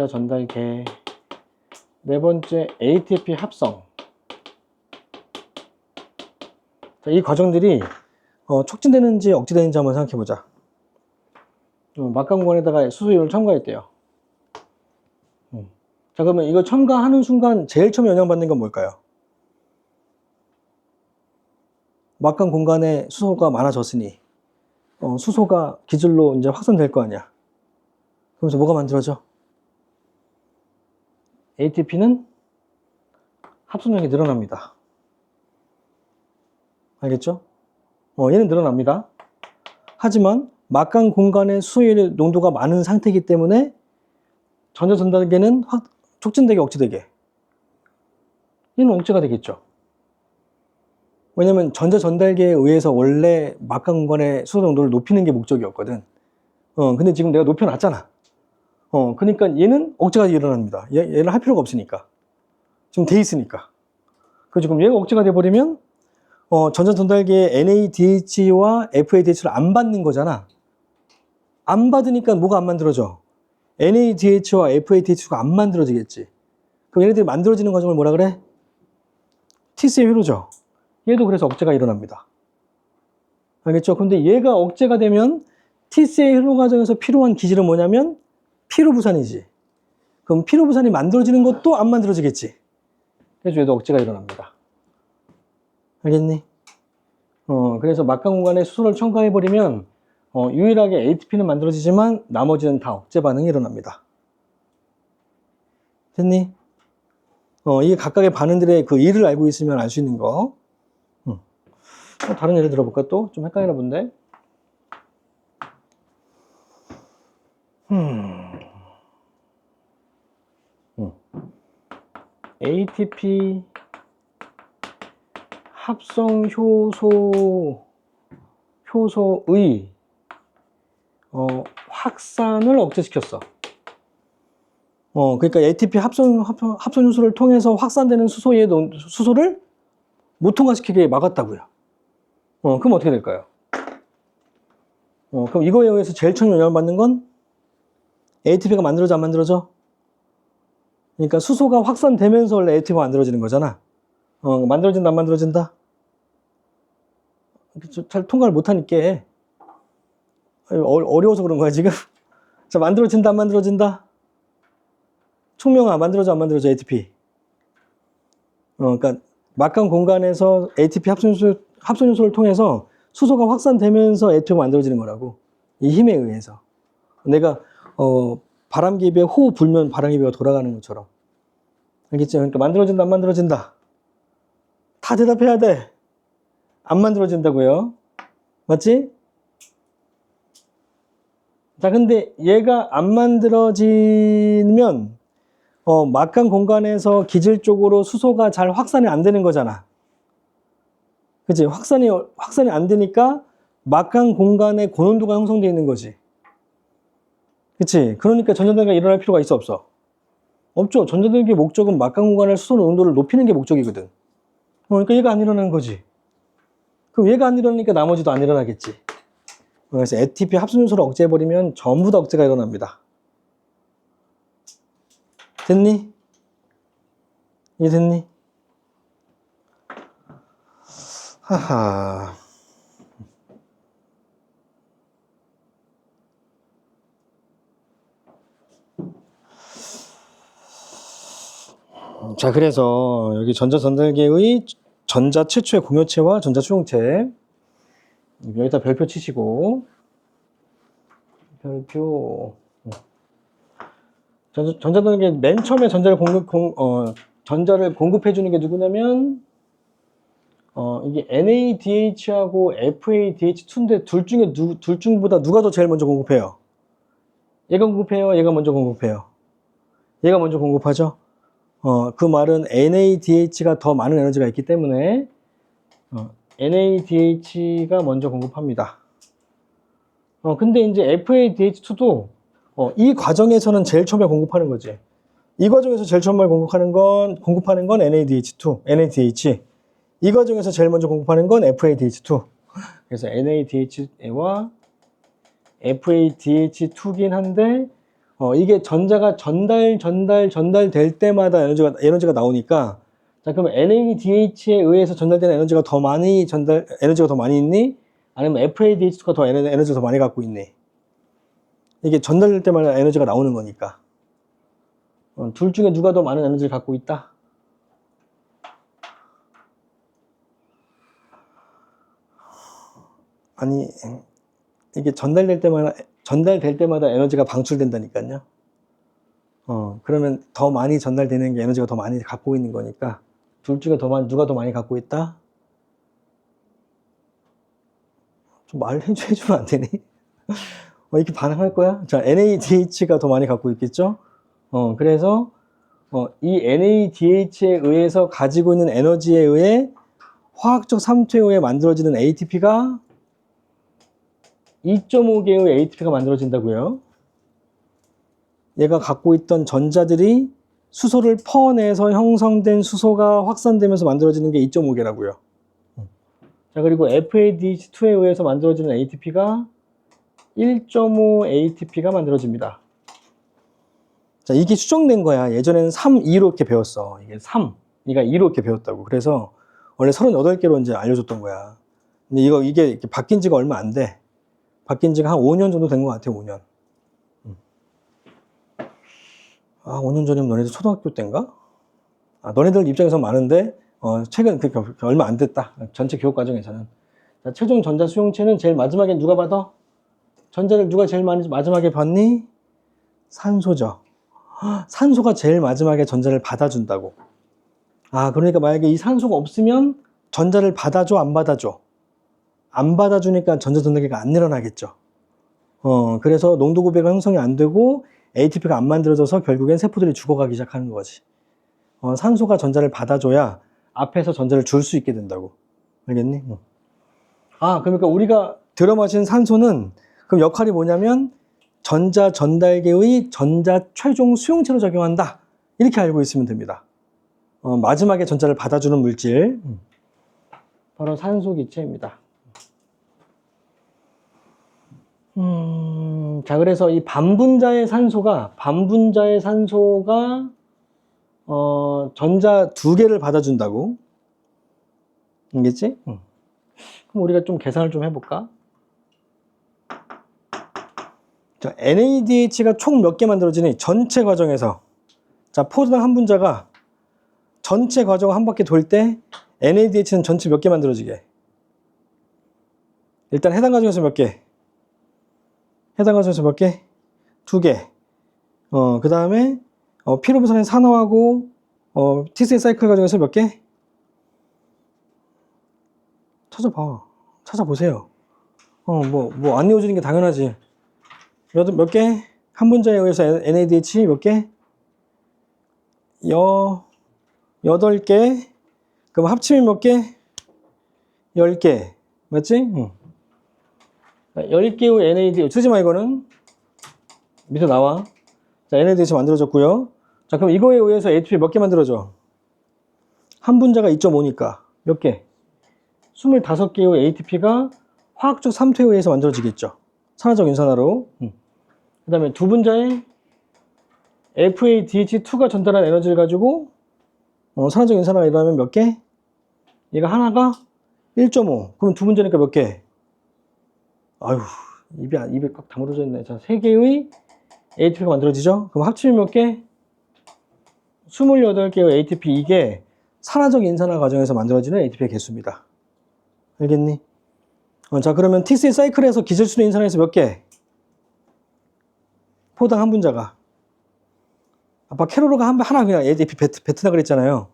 전달계, 네 번째 ATP 합성. 자, 이 과정들이 촉진되는지 억제되는지 한번 생각해 보자. 막간 공간에다가 수소이온을 첨가했대요. 자, 그러면 이거 첨가하는 순간 제일 처음 영향받는 건 뭘까요? 막간 공간에 수소가 많아졌으니 수소가 기질로 이제 확산될 거 아니야. 그러면서 뭐가 만들어져? ATP는 합성량이 늘어납니다. 알겠죠? 얘는 늘어납니다. 하지만 막간 공간에 수소의 농도가 많은 상태이기 때문에 전자 전달계는 촉진되게 억제되게, 얘는 억제가 되겠죠. 왜냐면 전자 전달계에 의해서 원래 막간 공간의 수소 농도를 높이는 게 목적이었거든. 근데 지금 내가 높여놨잖아. 그러니까 얘는 억제가 일어납니다. 얘를 할 필요가 없으니까. 지금 돼 있으니까. 그래서 지금 얘가 억제가 돼버리면 전자 전달계에 NADH와 FADH를 안 받는 거잖아. 안 받으니까 뭐가 안 만들어져? NADH와 FADH가 안 만들어지겠지. 그럼 얘네들이 만들어지는 과정을 뭐라 그래? T3 회로죠. 얘도 그래서 억제가 일어납니다. 알겠죠? 근데 얘가 억제가 되면 T3 회로 과정에서 필요한 기질은 뭐냐면 피로부산이지. 그럼 피로부산이 만들어지는 것도 안 만들어지겠지. 그래서 얘도 억제가 일어납니다. 알겠니? 그래서 막간 공간에 수소를 첨가해버리면 유일하게 ATP는 만들어지지만 나머지는 다 억제 반응이 일어납니다. 됐니? 이게 각각의 반응들의 그 일을 알고 있으면 알 수 있는 거. 다른 예를 들어볼까 또? 좀 헷갈리나 본데? ATP 합성 효소의 확산을 억제시켰어. 그러니까 ATP 합성 효소를 통해서 확산되는 수소를 못 통과시키게 막았다고요. 그럼 어떻게 될까요? 그럼 이거에 의해서 제일 처음 영향을 받는 건 ATP가 만들어져 안 만들어져? 그러니까 수소가 확산되면서 원래 ATP가 만들어지는 거잖아. 만들어진다 안 만들어진다? 잘 통과를 못하니까 어려워서 그런 거야 지금. 자, 만들어진다 안 만들어진다? 총명아, 만들어져 안 만들어져 ATP? 그러니까 막간 공간에서 ATP 합성 요소를 통해서 수소가 확산되면서 ATP가 만들어지는 거라고. 이 힘에 의해서. 내가 바람개비에 호흡 불면 바람개비가 돌아가는 것처럼. 알겠죠? 그러니까 만들어진다 안 만들어진다? 다 대답해야 돼. 안 만들어진다고요. 맞지? 자, 근데 얘가 안 만들어지면 막간 공간에서 기질 쪽으로 수소가 잘 확산이 안 되는 거잖아. 그치? 확산이 안 되니까 막간 공간에 고농도가 형성되어 있는 거지. 그치? 그러니까 전자전달계가 일어날 필요가 있어 없어? 없죠. 전자전달계의 목적은 막간 공간의 수소 농도를 높이는 게 목적이거든. 그러니까 얘가 안 일어나는 거지. 그럼 얘가 안 일어나니까 나머지도 안 일어나겠지. 그래서 ATP 합성요소를 억제해버리면 전부 다 억제가 일어납니다. 됐니? 이해됐니? 하하. 자, 그래서 여기 전자전달계의 전자 최초의 공유체와 전자 수용체, 여기다 별표 치시고, 별표. 전자전달계 맨 처음에 전자를 공급해 주는 게 누구냐면 이게 NADH하고 FADH2인데 둘 중보다 누가 더 제일 먼저 공급해요? 얘가 공급해요? 얘가 먼저 공급해요? 얘가 먼저 공급하죠? 그 말은 NADH가 더 많은 에너지가 있기 때문에 NADH가 먼저 공급합니다. 근데 이제 FADH2도 이 과정에서는 제일 처음에 공급하는 거지. 이 과정에서 제일 처음에 공급하는 건 NADH2, NADH. 이 과정에서 제일 먼저 공급하는 건 FADH2. 그래서 NADH와 FADH2긴 한데 이게 전자가 전달될 때마다 에너지가 나오니까 자, 그럼 NADH에 의해서 전달되는 에너지가 더 많이 있니? 아니면 FADH2가 더 에너지를 더 많이 갖고 있니? 이게 전달될 때마다 에너지가 나오는 거니까. 둘 중에 누가 더 많은 에너지를 갖고 있다? 아니, 이게 전달될 때마다 에너지가 방출된다니까요. 그러면 더 많이 전달되는 게 에너지가 더 많이 갖고 있는 거니까 둘 중에 누가 더 많이 갖고 있다? 좀 해주면 안 되니? 이렇게 반응할 거야? 자, NADH가 더 많이 갖고 있겠죠? 그래서 이 NADH에 의해서 가지고 있는 에너지에 의해 화학적 삼투에 의해 만들어지는 ATP가 2.5개의 ATP가 만들어진다고요. 얘가 갖고 있던 전자들이 수소를 퍼내서 형성된 수소가 확산되면서 만들어지는 게 2.5개라고요. 자, 그리고 FADH2에 의해서 만들어지는 ATP가 1.5 ATP가 만들어집니다. 자, 이게 수정된 거야. 예전에는 3, 2로 이렇게 배웠어. 이게 3, 이가 2로 이렇게 배웠다고. 그래서 원래 38개로 이제 알려줬던 거야. 근데 이게 이렇게 바뀐 지가 얼마 안 돼. 바뀐 지가 한 5년 정도 된 것 같아, 5년. 5년 전이면 너네들 초등학교 때인가? 너네들 입장에서 많은데, 최근, 얼마 안 됐다. 전체 교육 과정에서는. 자, 최종 전자 수용체는 제일 마지막에 누가 받아? 전자를 누가 제일 마지막에 받니? 산소죠. 산소가 제일 마지막에 전자를 받아준다고. 그러니까 만약에 이 산소가 없으면 전자를 받아줘, 안 받아줘? 안 받아주니까 전자 전달계가 안 일어나겠죠. 그래서 농도 구배가 형성이 안 되고 ATP가 안 만들어져서 결국엔 세포들이 죽어가기 시작하는 거지. 산소가 전자를 받아줘야 앞에서 전자를 줄 수 있게 된다고. 알겠니? 그러니까 우리가 들여 마신 산소는 그럼 역할이 뭐냐면 전자 전달계의 전자 최종 수용체로 작용한다. 이렇게 알고 있으면 됩니다. 마지막에 전자를 받아주는 물질. 바로 산소 기체입니다. 자, 그래서 이 반분자의 산소가 전자 2개를 받아준다고. 알겠지? 그럼 우리가 좀 계산을 좀 해볼까? 자, NADH가 총 몇 개 만들어지니? 전체 과정에서. 자, 포도당 한 분자가 전체 과정 한 바퀴 돌 때 NADH는 전체 몇 개 만들어지게? 일단 해당 과정에서 몇 개? 해당 과정에서 몇 개? 2개. 그 다음에 피로부산의 산화하고 T세 사이클 과정에서 몇 개? 찾아보세요. 뭐 안 외워지는 게 당연하지. 몇 개? 한 분자에 의해서 NADH 몇 개? 8개. 그럼 합치면 몇 개? 10개. 맞지? 10개의 NADH. 쓰지 마, 이거는. 밑에 나와. 자, NADH 만들어졌고요. 자, 그럼 이거에 의해서 ATP 몇 개 만들어져? 한 분자가 2.5니까. 몇 개? 25개의 ATP가 화학적 삼투에 의해서 만들어지겠죠. 산화적 인산화로. 그 다음에 두 분자에 FADH2가 전달한 에너지를 가지고 산화적 인산화가 일어나면 몇 개? 얘가 하나가 1.5. 그럼 두 분자니까 몇 개? 입에 꽉 다물어져 있네. 자, 3개의 ATP가 만들어지죠? 그럼 합치면 몇 개? 28개의 ATP. 이게 산화적 인산화 과정에서 만들어지는 ATP의 개수입니다. 알겠니? 자, 그러면 T세 사이클에서 기절수로 인산화해서 몇 개? 포당 한 분자가. 아까 캐로로가 하나 그냥 ATP 뱉으라 그랬잖아요.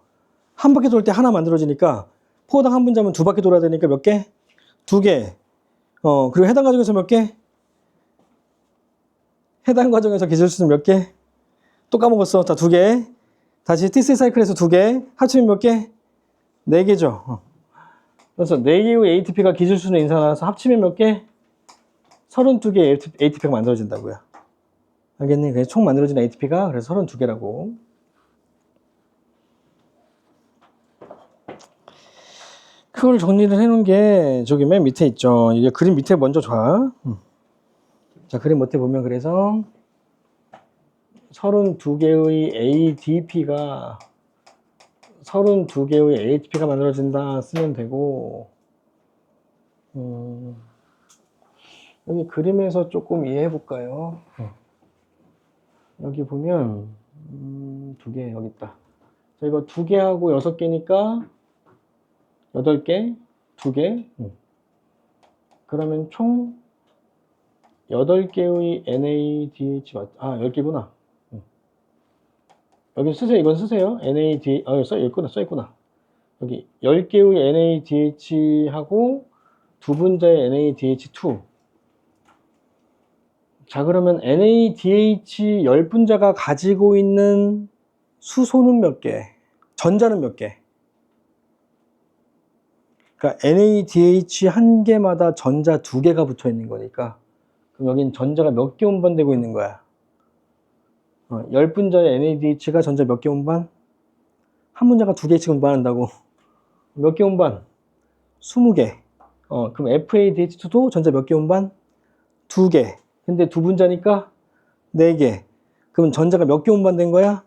한 바퀴 돌 때 하나 만들어지니까 포당 한 분자면 2바퀴 돌아야 되니까 몇 개? 2개. 그리고 해당 과정에서 몇 개? 해당 과정에서 기절수는 몇 개? 또 까먹었어. 자, 2개. 다시 T세 사이클에서 2개. 합치면 몇 개? 4개죠. 그래서 4개의 ATP가 기술순으로 인산화해서 합치면 몇 개? 32개의 ATP가 만들어진다고요. 알겠니? 그래서 총 만들어진 ATP가 그래서 32개라고. 그걸 정리를 해놓은 게 저기 맨 밑에 있죠. 이게 그림 밑에 먼저 봐. 자, 그림 밑에 보면 그래서 32개의 ADP가 32개의 ATP가 만들어진다 쓰면 되고, 여기 그림에서 조금 이해해 볼까요? 여기 보면 2개 여기 있다. 자, 이거 2개하고 6개니까 8개, 2개. 그러면 총 8개의 NADH 10개구나. 여기 쓰세요. 이건 쓰세요. NADH, 써있구나. 여기 10개의 NADH하고 2분자의 NADH2. 자, 그러면 NADH 10분자가 가지고 있는 수소는 몇 개? 전자는 몇 개? 그러니까 NADH 한 개마다 전자 2개가 붙어 있는 거니까, 그럼 여긴 전자가 몇 개 운반되고 있는 거야? 10분자의 NADH가 전자 몇 개 운반? 한 분자가 2개씩 운반한다고. 몇 개 운반? 20개. 그럼 FADH2도 전자 몇 개 운반? 2개. 근데 2분자니까 4개. 그럼 전자가 몇 개 운반된 거야?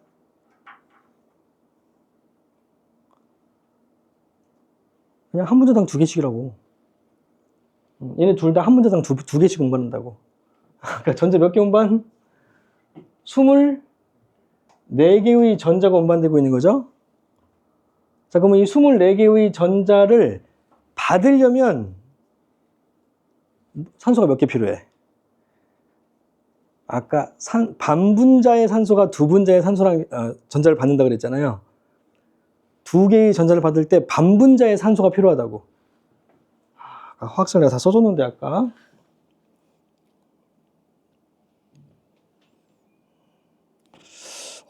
그냥 한 분자당 2개씩이라고. 얘네 둘 다 한 분자당 2개씩 운반한다고. 그러니까 전자 몇 개 운반? 24개의 전자가 운반되고 있는 거죠. 자, 그러면 이 24개의 전자를 받으려면 산소가 몇 개 필요해? 아까 반분자의 산소가 2분자의 산소랑 전자를 받는다 그랬잖아요. 2개의 전자를 받을 때 반분자의 산소가 필요하다고. 아까 화학식을 내가 다 써줬는데 아까.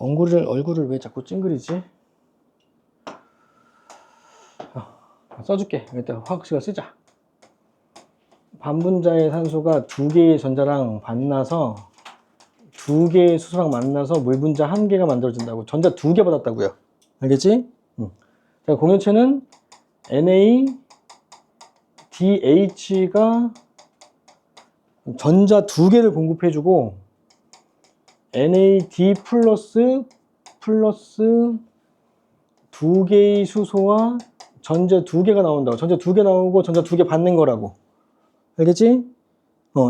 얼굴을 왜 자꾸 찡그리지? 써줄게. 일단 화학식을 쓰자. 반분자의 산소가 2개의 전자랑 만나서 2개의 수소랑 만나서 물분자 1개가 만들어진다고. 전자 2개 받았다고요. 알겠지? 자, 공유체는 NADH가 전자 2개를 공급해주고 NAD 플러스 2개의 수소와 전자 2개가 나온다고. 전자 2개 나오고 전자 2개 받는 거라고. 알겠지?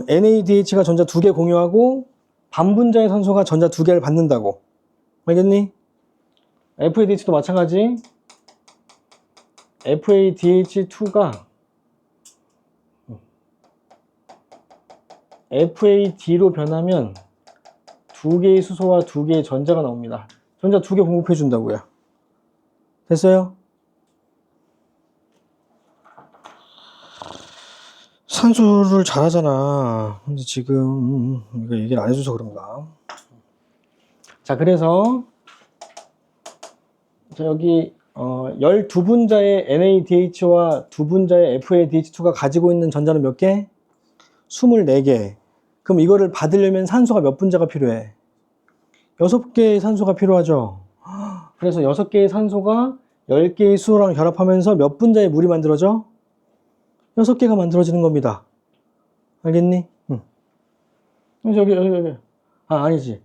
NADH가 전자 2개 공유하고 반분자의 산소가 전자 2개를 받는다고. 알겠니? FADH도 마찬가지. FADH2가 FAD로 변하면 2개의 수소와 2개의 전자가 나옵니다. 전자 2개 공급해 준다고요. 됐어요? 산수를 잘하잖아. 근데 지금 이거 얘기를 안 해줘서 그런가. 자, 그래서 자, 여기 12분자의 NADH와 2분자의 FADH2가 가지고 있는 전자는 몇 개? 24개. 그럼 이거를 받으려면 산소가 몇 분자가 필요해? 6개의 산소가 필요하죠. 그래서 6개의 산소가 10개의 수소랑 결합하면서 몇 분자의 물이 만들어져? 6개가 만들어지는 겁니다. 알겠니? 응. 여기. 아니지.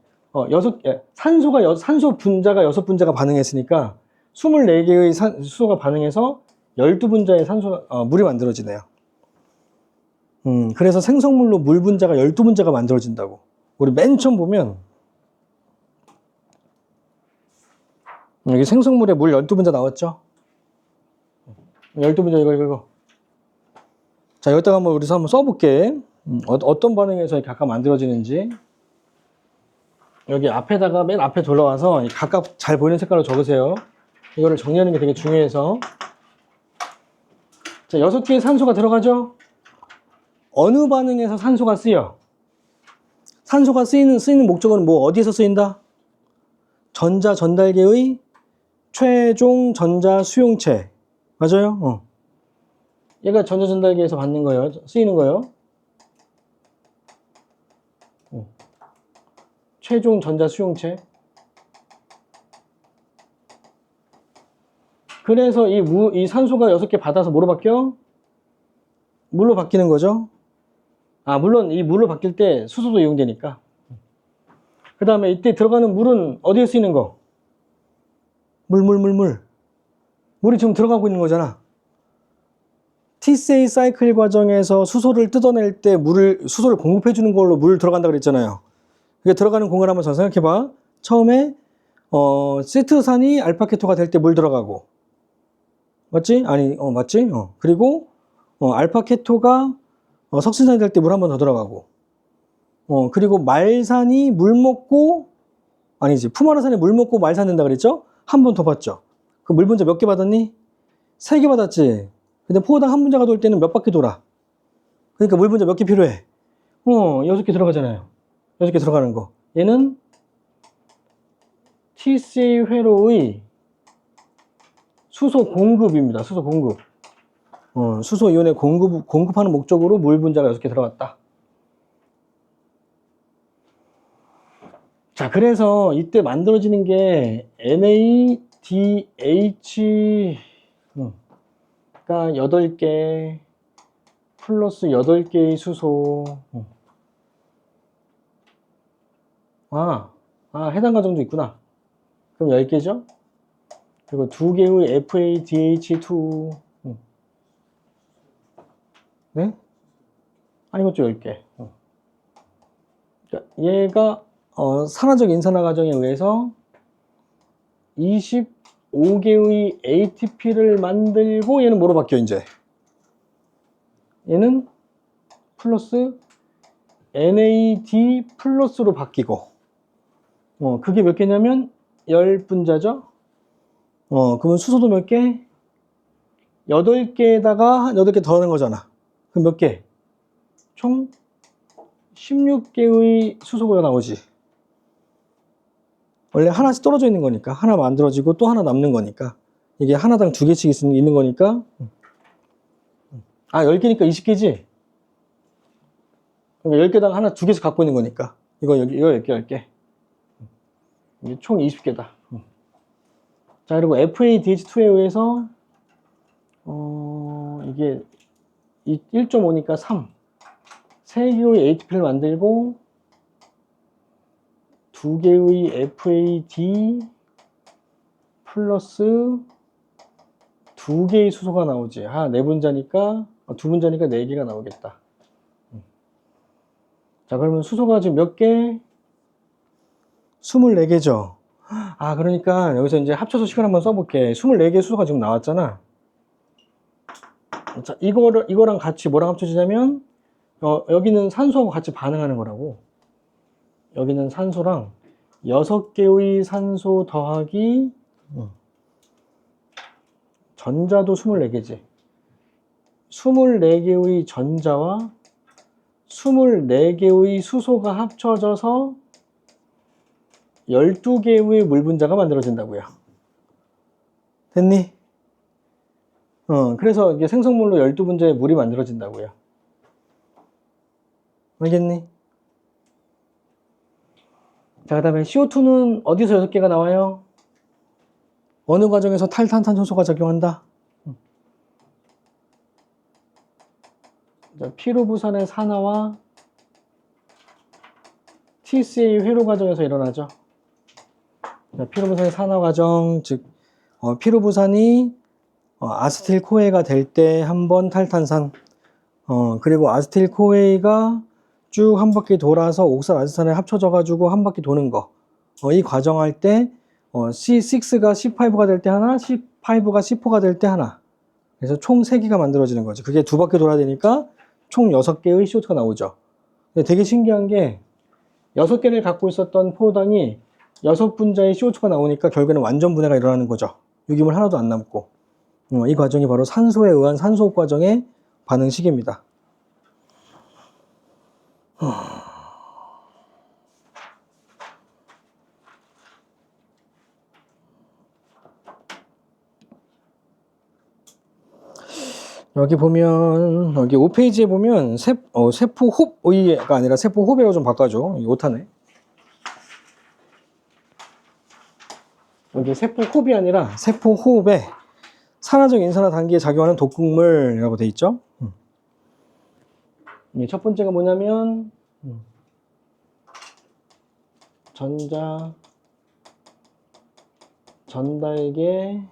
산소 분자가 6분자가 반응했으니까 24개의 수소가 반응해서 12분자의 물이 만들어지네요. 그래서 생성물로 물 분자가 12분자가 만들어진다고. 우리 맨 처음 보면 여기 생성물에 물 12분자 나왔죠? 12분자 이거. 자, 여기다가 한번 우리 한번 써볼게. 어떤 반응에서 각각 만들어지는지. 여기 앞에다가 맨 앞에 돌아와서 각각 잘 보이는 색깔로 적으세요. 이거를 정리하는 게 되게 중요해서. 자, 6개의 산소가 들어가죠? 어느 반응에서 산소가 쓰여? 산소가 쓰이는 목적은 뭐 어디에서 쓰인다? 전자 전달계의 최종 전자 수용체. 맞아요? 얘가 전자전달기에서 받는 거예요. 쓰이는 거예요. 최종 전자 수용체. 그래서 이 산소가 6개 받아서 뭐로 바뀌어? 물로 바뀌는 거죠. 물론 이 물로 바뀔 때 수소도 이용되니까. 그 다음에 이때 들어가는 물은 어디에 쓰이는 거? 물이 지금 들어가고 있는 거잖아. T세이 사이클 과정에서 수소를 뜯어낼 때 수소를 공급해 주는 걸로 물 들어간다 그랬잖아요. 이게 들어가는 공간을 한번 잘 생각해 봐. 처음에 세트산이 알파케토가 될 때 물 들어가고, 맞지? 맞지? 그리고 알파케토가 석신산이 될 때 물 한 번 더 들어가고, 그리고 말산이 물 먹고, 아니지, 푸마라산이 물 먹고 말산 된다 그랬죠? 한 번 더 받죠. 그 물 분자 몇 개 받았니? 3개 받았지. 근데 포호당 한 분자가 돌 때는 몇 바퀴 돌아? 그러니까 물 분자 몇 개 필요해? 6개 들어가잖아요. 6개 들어가는 거. 얘는 TCA 회로의 수소 공급입니다. 수소 공급. 수소 이온의 공급하는 목적으로 물 분자가 6개 들어갔다. 자, 그래서 이때 만들어지는 게 NADH 가 8개 플러스 8개의 수소. 해당 과정도 있구나. 그럼 10개죠? 그리고 2개의 FADH2. 네? 이것도 10개. 그러니까 얘가 산화적 인산화 과정에 의해서 25개의 ATP를 만들고 얘는 뭐로 바뀌어 이제? 얘는 플러스 NAD 플러스로 바뀌고 그게 몇 개냐면 10분자죠? 그러면 수소도 몇 개? 8개에다가 8개 더 넣는 거잖아. 그럼 몇 개? 총 16개의 수소가 나오지. 원래 하나씩 떨어져 있는 거니까 하나 만들어지고 또 하나 남는 거니까 이게 하나당 2개씩 있는 거니까 10개니까 20개지? 그러니까 10개당 하나 2개씩 갖고 있는 거니까 이거 10개 이게 총 20개다. 자, 그리고 FADH2에 의해서 이게 1.5니까 3 3개의 ATP를 만들고 2개의 FAD 플러스 2개의 수소가 나오지. 4분자니까 2분자니까 4개가 나오겠다. 자, 그러면 수소가 지금 몇 개? 24개죠. 그러니까 여기서 이제 합쳐서 시간 한번 써볼게. 24개 수소가 지금 나왔잖아. 자, 이거랑 같이 뭐랑 합쳐지냐면 여기는 산소하고 같이 반응하는 거라고. 여기는 산소랑 6개의 산소 더하기 전자도 24개지. 24개의 전자와 24개의 수소가 합쳐져서 12개의 물 분자가 만들어진다고요. 됐니? 그래서 이게 생성물로 12분자의 물이 만들어진다고요. 알겠니? 자, 그 다음에 CO2는 어디서 6개가 나와요? 어느 과정에서 탈탄탄소가 작용한다? 피로부산의 산화와 TCA 회로 과정에서 일어나죠. 자, 피로부산의 산화 과정, 즉 피로부산이 아세틸코에가 될 때 한 번 탈탄산, 그리고 아세틸코에가 쭉 한 바퀴 돌아서 옥살아세탄에 합쳐져 가지고 한 바퀴 도는 거, 이 과정 할 때 C6가 C5가 될 때 하나, C5가 C4가 될 때 하나. 그래서 총 3개가 만들어지는 거죠. 그게 2바퀴 돌아야 되니까 총 6개의 CO2가 나오죠. 근데 되게 신기한 게 6개를 갖고 있었던 포호당이 6분자의 CO2가 나오니까 결국에는 완전 분해가 일어나는 거죠. 유기물 하나도 안 남고. 이 과정이 바로 산소에 의한 산소호흡 과정의 반응식입니다. 여기 보면 여기 5페이지에 보면 세포 호흡의가 아니라 세포 호배로 좀 바꿔줘. 이거 오타네. 여기 세포 호흡이 아니라 세포 호흡에 산화적 인산화 단계에 작용하는 독극물이라고 돼 있죠. 첫 번째가 뭐냐면 전자 전달계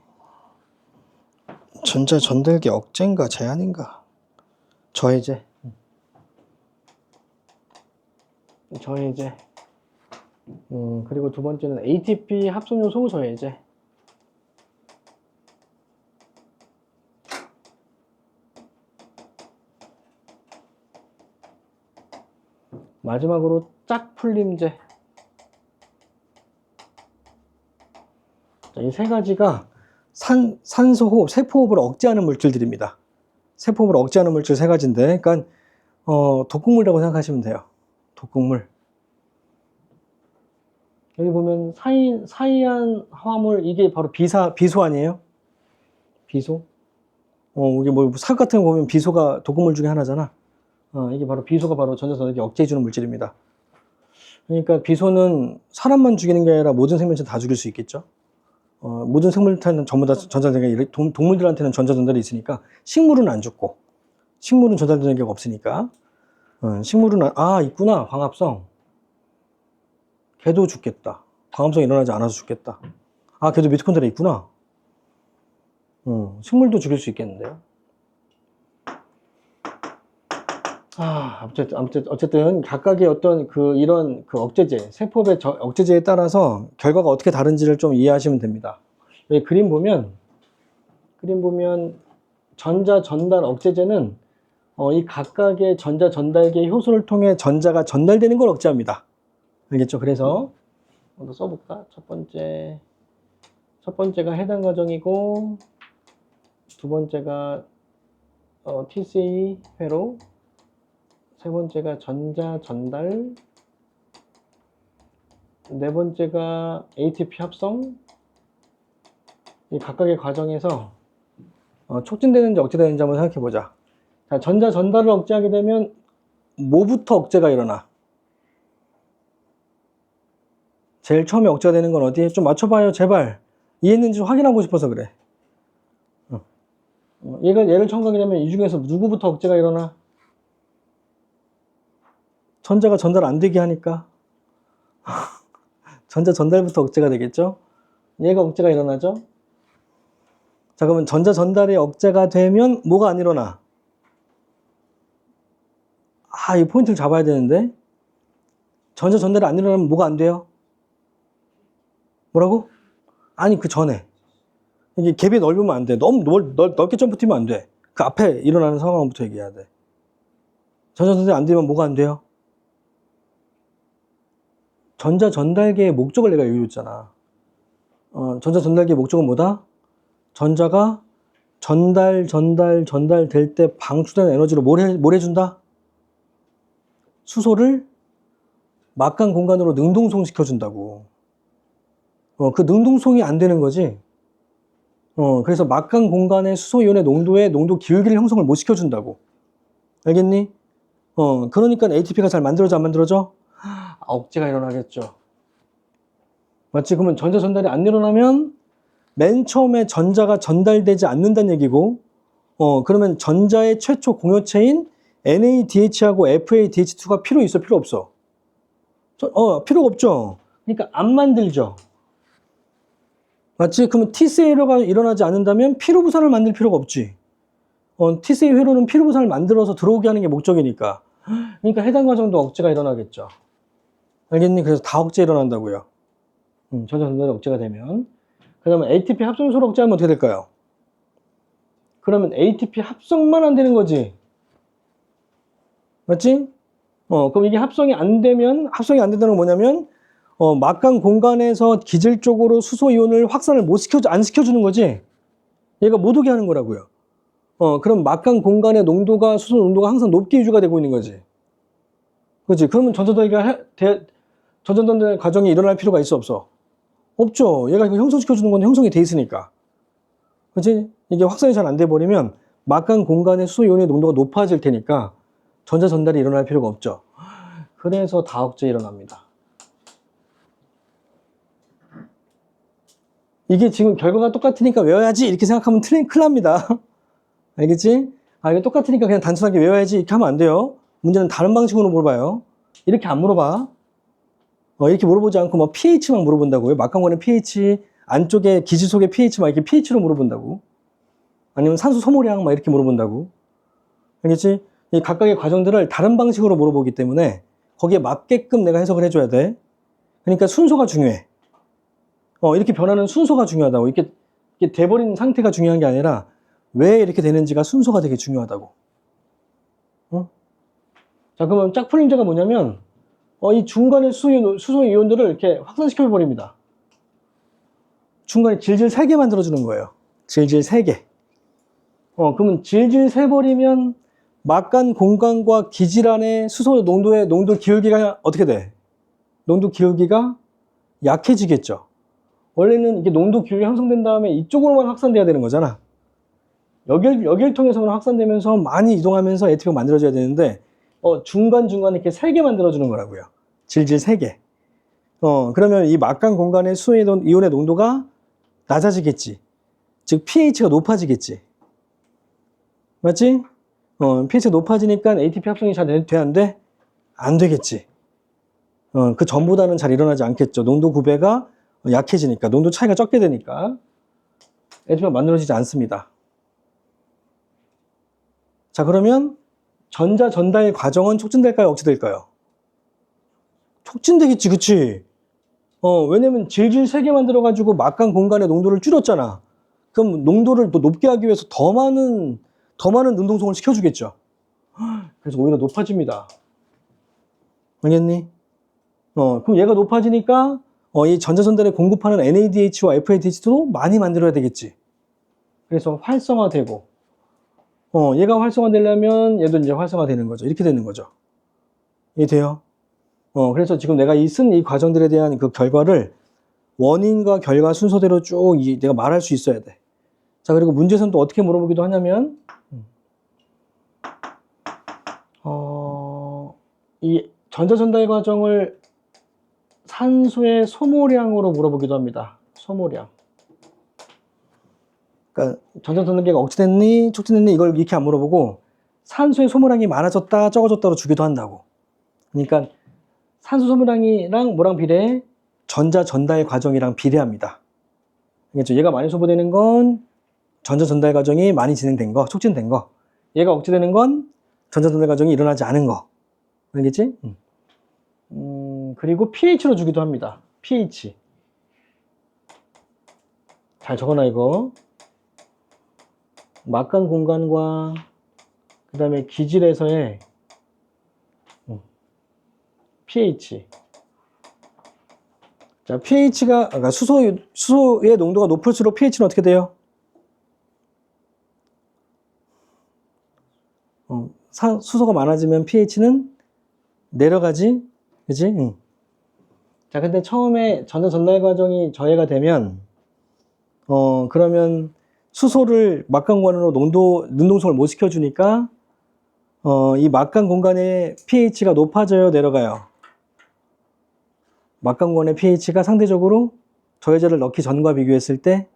억제인가 제한인가 저해제. 그리고 두 번째는 ATP 합성요소 저해제. 마지막으로 짝풀림제. 이 세 가지가 산소호흡, 세포호흡을 억제하는 물질들입니다. 세포호흡을 억제하는 물질 세 가지인데, 그러니까 독극물이라고 생각하시면 돼요. 독극물. 여기 보면 사이한 화합물, 이게 바로 비소 아니에요? 비소? 이게 뭐 사극 같은 거 보면 비소가 독극물 중에 하나잖아. 이게 바로 비소가 바로 전자전달계 억제해주는 물질입니다. 그러니까 비소는 사람만 죽이는 게 아니라 모든 생명체 다 죽일 수 있겠죠. 모든 생물한테는 전부 다 전자전달계, 동물들한테는 전자전달이 있으니까 식물은 안 죽고, 식물은 전자전달계가 없으니까. 식물은 있구나. 광합성. 걔도 죽겠다. 광합성이 일어나지 않아서 죽겠다. 걔도 미토콘드리아 있구나. 식물도 죽일 수 있겠는데요. 어쨌든 각각의 어떤 이런 억제제, 세포의 억제제에 따라서 결과가 어떻게 다른지를 좀 이해하시면 됩니다. 여기 그림 보면 전자 전달 억제제는 이 각각의 전자 전달계 효소를 통해 전자가 전달되는 걸 억제합니다. 알겠죠? 그래서 한번 써볼까? 첫 번째가 해당 과정이고, 두 번째가 TCA 회로, 세 번째가 전자 전달, 네 번째가 ATP 합성. 이 각각의 과정에서 촉진되는지 억제되는지 한번 생각해 보자. 자, 전자 전달을 억제하게 되면 뭐부터 억제가 일어나? 제일 처음에 억제가 되는 건 어디에? 좀 맞춰봐요, 제발. 이해했는지 확인하고 싶어서 그래. 얘를 첨가하게 되면 이 중에서 누구부터 억제가 일어나? 전자가 전달 안 되게 하니까 전자 전달부터 억제가 되겠죠? 얘가 억제가 일어나죠? 자, 그러면 전자 전달이 억제가 되면 뭐가 안 일어나? 이 포인트를 잡아야 되는데, 전자 전달이 안 일어나면 뭐가 안 돼요? 뭐라고? 아니, 그 전에 이게 갭이 넓으면 안 돼. 너무 넓게 점프 뛰면 안 돼. 그 앞에 일어나는 상황부터 얘기해야 돼. 전자 전달이 안 되면 뭐가 안 돼요? 전자 전달계의 목적을 내가 얘기했잖아. 전자 전달계의 목적은 뭐다? 전자가 전달될 때 방출되는 에너지로 뭘 해준다? 수소를 막강 공간으로 능동송 시켜준다고. 그 능동송이 안 되는 거지. 그래서 막강 공간의 수소이온의 농도 기울기를 형성을 못 시켜준다고. 알겠니? 그러니까 ATP가 잘 만들어져, 안 만들어져? 억제가 일어나겠죠. 맞지? 그러면 전자 전달이 안 일어나면 맨 처음에 전자가 전달되지 않는다는 얘기고, 그러면 전자의 최초 공유체인 NADH하고 FADH2가 필요 있어, 필요 없어? 필요가 없죠. 그러니까 안 만들죠. 맞지? 그러면 TCA 회로가 일어나지 않는다면 피로부산을 만들 필요가 없지. TCA 회로는 피로부산을 만들어서 들어오게 하는 게 목적이니까. 그러니까 해당 과정도 억제가 일어나겠죠. 알겠니? 그래서 다 억제 일어난다고요. 전자 전달이 억제가 되면. 그러면 ATP 합성요소를 억제하면 어떻게 될까요? 그러면 ATP 합성만 안 되는 거지. 맞지? 그럼 이게 합성이 안 된다는 건 뭐냐면, 막강 공간에서 기질적으로 수소이온을 확산을 안 시켜주는 거지. 얘가 못 오게 하는 거라고요. 그럼 막강 공간의 수소 농도가 항상 높게 유지가 되고 있는 거지. 그렇지? 그러면 전자전달 과정이 일어날 필요가 있어, 없어? 없죠. 얘가 이거 형성시켜주는 건 형성이 돼 있으니까. 그렇지? 이게 확산이 잘 안 돼 버리면 막간 공간의 수소 이온의 농도가 높아질 테니까 전자 전달이 일어날 필요가 없죠. 그래서 다옥제 일어납니다. 이게 지금 결과가 똑같으니까 외워야지 이렇게 생각하면 큰일 납니다. 알겠지? 아, 이게 똑같으니까 그냥 단순하게 외워야지 이렇게 하면 안 돼요. 문제는 다른 방식으로 물어봐요. 이렇게 안 물어봐. 이렇게 물어보지 않고 뭐 pH만 물어본다고요. 막간권의 pH, 안쪽에 기지 속의 pH만 이렇게 pH로 물어본다고. 아니면 산소 소모량 막 이렇게 물어본다고. 알겠지? 이 각각의 과정들을 다른 방식으로 물어보기 때문에 거기에 맞게끔 내가 해석을 해줘야 돼. 그러니까 순서가 중요해. 이렇게 변하는 순서가 중요하다고. 이렇게 돼버린 상태가 중요한 게 아니라 왜 이렇게 되는지가 순서가 되게 중요하다고. 자, 그러면 짝풀림자가 뭐냐면 이 중간에 수소 이온들을 이렇게 확산시켜 버립니다. 중간에 질질 새게 만들어주는 거예요. 질질 새게. 그러면 질질 새버리면 막간 공간과 기질 안에 수소 농도의 농도 기울기가 어떻게 돼? 농도 기울기가 약해지겠죠. 원래는 이게 농도 기울기 형성된 다음에 이쪽으로만 확산돼야 되는 거잖아. 여기를 통해서만 확산되면서 많이 이동하면서 ATP가 만들어져야 되는데 중간중간에 이렇게 세게 만들어주는 거라고요. 질질 세게. 그러면 이 막간 공간의 수소 이온의 농도가 낮아지겠지. 즉 pH가 높아지겠지. 맞지? pH가 높아지니까 ATP 합성이 잘 돼, 안 돼? 안 되겠지. 그 전보다는 잘 일어나지 않겠죠. 농도 구배가 약해지니까, 농도 차이가 적게 되니까 ATP가 만들어지지 않습니다. 자, 그러면 전자 전달 과정은 촉진될까요? 억제될까요? 촉진되겠지, 그치? 왜냐면 질질 세게 만들어가지고 막간 공간의 농도를 줄였잖아. 그럼 농도를 또 높게 하기 위해서 더 많은 능동성을 시켜주겠죠. 그래서 오히려 높아집니다. 알겠니? 그럼 얘가 높아지니까 이 전자전달에 공급하는 NADH와 FADH도 많이 만들어야 되겠지. 그래서 활성화되고 얘가 활성화되려면 얘도 이제 활성화되는 거죠. 이렇게 되는 거죠. 이해돼요? 그래서 지금 내가 쓴 이 과정들에 대한 그 결과를 원인과 결과 순서대로 쭉 내가 말할 수 있어야 돼. 자, 그리고 문제에서는 또 어떻게 물어보기도 하냐면 이 전자전달 과정을 산소의 소모량으로 물어보기도 합니다. 소모량. 그러니까 전자전달계가 억제됐니, 촉진됐니 이걸 이렇게 안 물어보고 산소의 소모량이 많아졌다, 적어졌다로 주기도 한다고. 그러니까 산소 소모량이랑 뭐랑 비례해? 전자전달 과정이랑 비례합니다. 그렇죠? 얘가 많이 소모되는 건 전자전달 과정이 많이 진행된 거, 촉진된 거. 얘가 억제되는 건 전자전달 과정이 일어나지 않은 거. 알겠지? 그리고 pH로 주기도 합니다. pH. 잘 적어놔, 이거. 막간 공간과 그 다음에 기질에서의 pH. 자, pH가, 그러니까 수소의 농도가 높을수록 pH는 어떻게 돼요? 수소가 많아지면 pH는 내려가지? 그치? 응. 자, 근데 처음에 전자전달 과정이 저해가 되면, 그러면 수소를 막간 공간으로 능동성을 못 시켜주니까, 이 막간 공간의 pH가 높아져요, 내려가요? 막간 공간의 pH가 상대적으로 저해자를 넣기 전과 비교했을 때,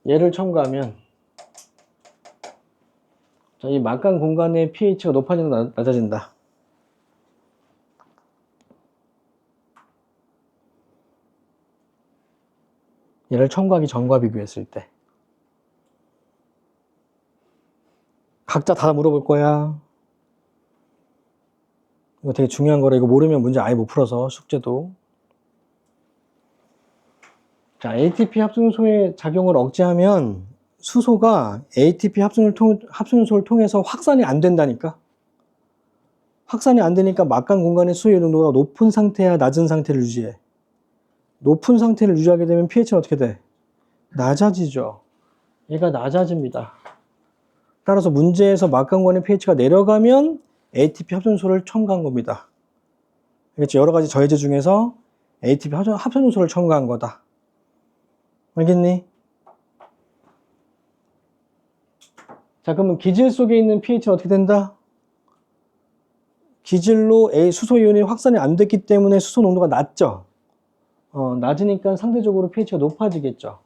얘를 첨가하면 자, 이 막간 공간의 pH가 높아진다, 낮아진다. 얘를 첨가하기 전과 비교했을 때 각자 다 물어볼 거야. 이거 되게 중요한 거라. 이거 모르면 문제 아예 못 풀어서 숙제도. 자, ATP 합성요소의 작용을 억제하면 수소가 ATP 합성요소를 통해서 확산이 안 된다니까. 확산이 안 되니까 막간 공간의 수소의 농도가 높은 상태야, 낮은 상태를 유지해. 높은 상태를 유지하게 되면 pH는 어떻게 돼? 낮아지죠. 얘가 낮아집니다. 따라서 문제에서 막강관의 pH가 내려가면 ATP 합성소를 첨가한 겁니다. 알겠죠? 여러 가지 저해제 중에서 ATP 합성요소를 첨가한 거다. 알겠니? 자, 그러면 기질 속에 있는 pH는 어떻게 된다? 기질로 수소 이온이 확산이 안 됐기 때문에 수소 농도가 낮죠? 낮으니까 상대적으로 pH가 높아지겠죠?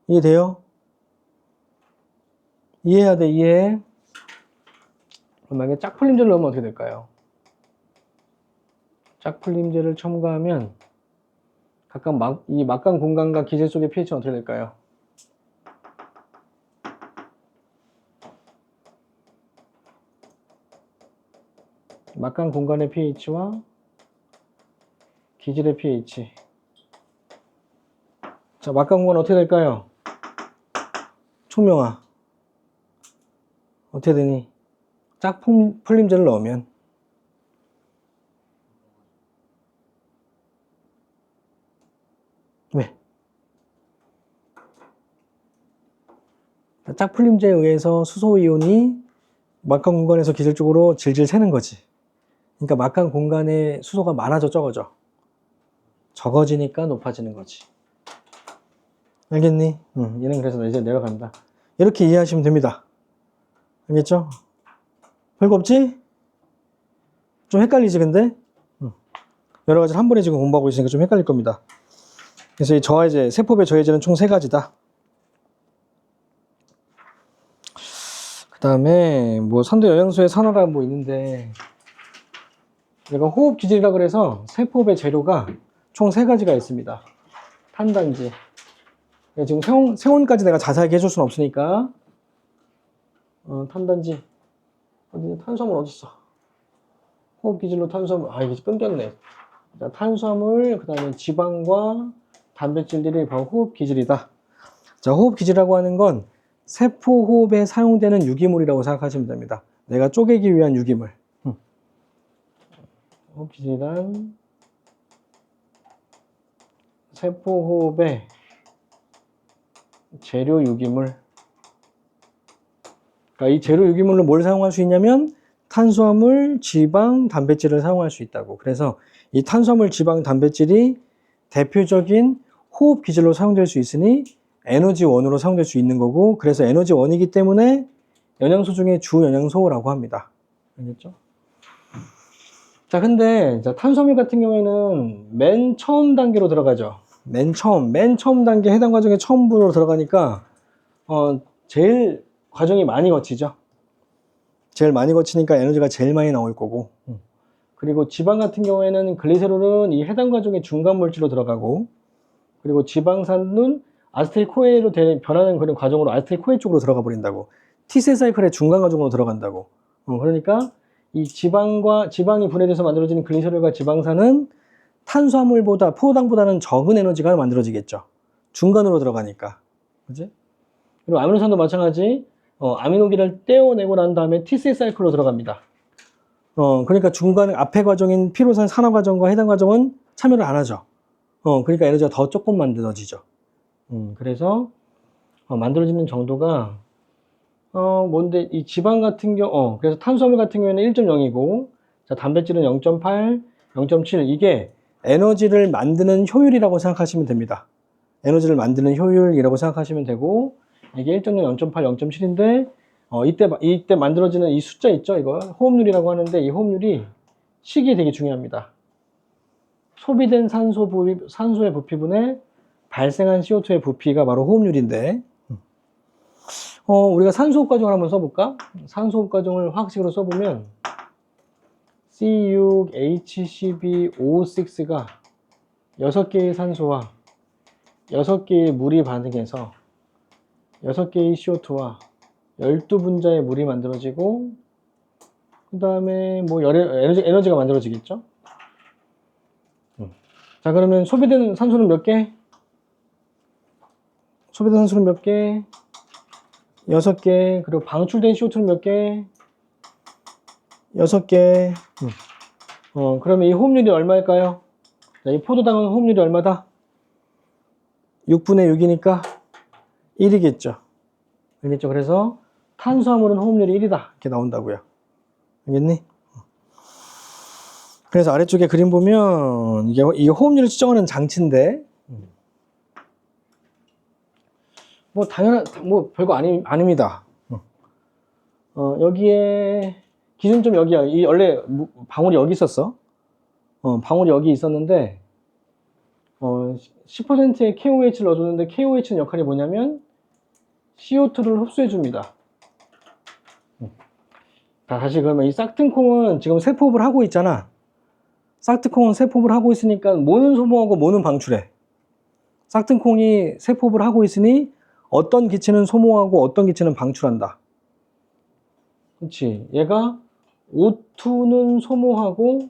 이해돼요? 이해해야 돼, 이해. 그럼 만약에 짝풀림제를 넣으면 어떻게 될까요? 짝풀림제를 첨가하면 각각 이 막강 공간과 기질 속의 pH는 어떻게 될까요? 막강 공간의 pH와 기질의 pH. 자, 막강 공간은 어떻게 될까요? 총명아. 어떻게 되니? 짝풀림제를 넣으면. 왜? 짝풀림제에 의해서 수소이온이 막강 공간에서 기질적으로 질질 새는 거지. 그러니까 막강 공간에 수소가 많아져 적어져. 적어지니까 높아지는 거지. 알겠니? 얘는 그래서 이제 내려간다. 이렇게 이해하시면 됩니다. 알겠죠? 별거 없지? 좀 헷갈리지 근데? 여러 가지를 한 번에 지금 공부하고 있으니까 좀 헷갈릴 겁니다. 그래서 이 저해제, 세포배 저해제는 총 3가지다. 그 다음에 뭐 산도 영양소의 산화가 뭐 있는데, 얘가 호흡 기질이라 그래서 세포배 재료가 총 3가지가 있습니다. 탄단지. 지금 세온까지 내가 자세하게 해줄 수는 없으니까. 탄단지. 어디 탄수화물 어딨어? 호흡 기질로 탄수화물, 이게 끊겼네. 자, 탄수화물, 그 다음에 지방과 단백질들이 바로 호흡 기질이다. 자, 호흡 기질이라고 하는 건 세포 호흡에 사용되는 유기물이라고 생각하시면 됩니다. 내가 쪼개기 위한 유기물. 호흡 기질이란 세포 호흡의 재료 유기물. 그러니까 이 재료 유기물로 뭘 사용할 수 있냐면 탄수화물, 지방, 단백질을 사용할 수 있다고. 그래서 이 탄수화물, 지방, 단백질이 대표적인 호흡 기질로 사용될 수 있으니 에너지원으로 사용될 수 있는 거고, 그래서 에너지원이기 때문에 영양소 중에 주 영양소라고 합니다. 알겠죠? 자, 근데 탄수화물 같은 경우에는 맨 처음 단계로 들어가죠. 맨 처음 단계 해당 과정에 처음으로 들어가니까 제일 과정이 많이 거치죠. 제일 많이 거치니까 에너지가 제일 많이 나올 거고, 그리고 지방 같은 경우에는 글리세롤은 이 해당 과정의 중간 물질로 들어가고, 그리고 지방산은 아세틸코에로 변하는 그런 과정으로 아세틸코에 쪽으로 들어가 버린다고. T셀 사이클의 중간 과정으로 들어간다고. 그러니까 이 지방이 분해돼서 만들어지는 글리세롤과 지방산은 탄수화물보다, 포도당보다는 적은 에너지가 만들어지겠죠. 중간으로 들어가니까. 그지? 그리고 아미노산도 마찬가지. 아미노기를 떼어내고 난 다음에 T셀 사이클로 들어갑니다. 그러니까 중간 앞에 과정인 피로산 산화 과정과 해당 과정은 참여를 안 하죠. 그러니까 에너지가 더 조금 만들어지죠. 그래서 만들어지는 정도가 뭔데 이 지방 같은 경우 그래서 탄수화물 같은 경우에는 1.0이고, 자, 단백질은 0.8, 0.7 이게 에너지를 만드는 효율이라고 생각하시면 됩니다. 에너지를 만드는 효율이라고 생각하시면 되고, 이게 1.0, 0.8, 0.7인데 이때 만들어지는 이 숫자 있죠? 이거 호흡률이라고 하는데, 이 호흡률이 식이 되게 중요합니다. 소비된 산소의 부피분에 발생한 CO2의 부피가 바로 호흡률인데, 우리가 산소호흡 과정을 한번 써볼까? 산소호흡 과정을 화학식으로 써보면 C6H12O6가 6개의 산소와 6개의 물이 반응해서 6개의 CO2와 12분자의 물이 만들어지고, 그 다음에 뭐 에너지가 만들어지겠죠? 자, 그러면 소비되는 산소는 몇 개? 소비된 산소는 몇 개? 6개. 그리고 방출된 CO2는 몇 개? 6개. 그러면 이 호흡률이 얼마일까요? 자, 이 포도당은 호흡률이 얼마다? 6분의 6이니까 1이겠죠. 알겠죠? 그래서 탄수화물은 호흡률이 1이다. 이렇게 나온다고요. 알겠니? 그래서 아래쪽에 그림 보면 이게 호흡률을 측정하는 장치인데 뭐 뭐 별거 아닙니다. 여기에 기준점 여기야. 이 원래 방울이 여기 있었어. 방울이 여기 있었는데 10%의 KOH를 넣어줬는데 KOH는 역할이 뭐냐면 CO2를 흡수해 줍니다. 다시 그러면 이 싹튼콩은 지금 세포흡을 하고 있잖아. 싹트콩은 세포흡을 하고 있으니까 뭐는 소모하고 뭐는 방출해. 싹튼콩이 세포흡을 하고 있으니 어떤 기체는 소모하고 어떤 기체는 방출한다. 그렇지. 얘가 O2는 소모하고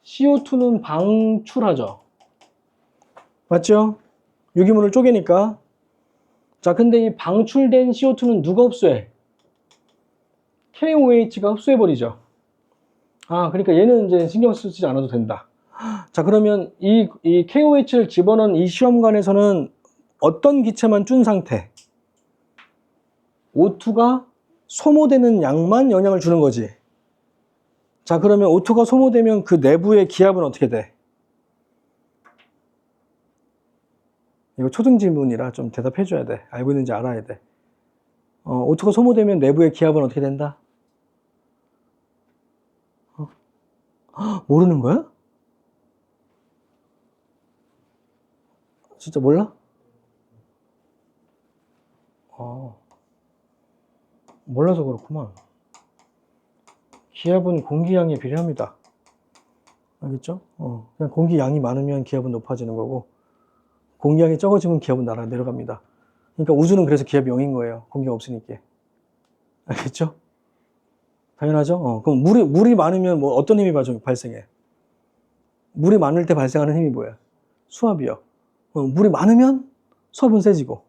CO2는 방출하죠. 맞죠? 유기물을 쪼개니까. 자, 근데 이 방출된 CO2는 누가 흡수해? KOH가 흡수해버리죠. 그러니까 얘는 이제 신경 쓰지 않아도 된다. 자, 그러면 이 KOH를 집어넣은 이 시험관에서는 어떤 기체만 준 상태? O2가 소모되는 양만 영향을 주는 거지. 자, 그러면 O2가 소모되면 그 내부의 기압은 어떻게 돼? 이거 초등 질문이라 좀 대답해 줘야 돼. 알고 있는지 알아야 돼. O2가 소모되면 내부의 기압은 어떻게 된다? 모르는 거야? 진짜 몰라? 몰라서 그렇구만. 기압은 공기양에 비례합니다. 알겠죠? 그냥 공기양이 많으면 기압은 높아지는 거고, 공기양이 적어지면 기압은 내려갑니다. 그러니까 우주는 그래서 기압이 0인 거예요. 공기가 없으니까. 알겠죠? 당연하죠? 그럼 물이 많으면 뭐 어떤 힘이 발생해? 물이 많을 때 발생하는 힘이 뭐야? 수압이요. 물이 많으면 수압은 세지고,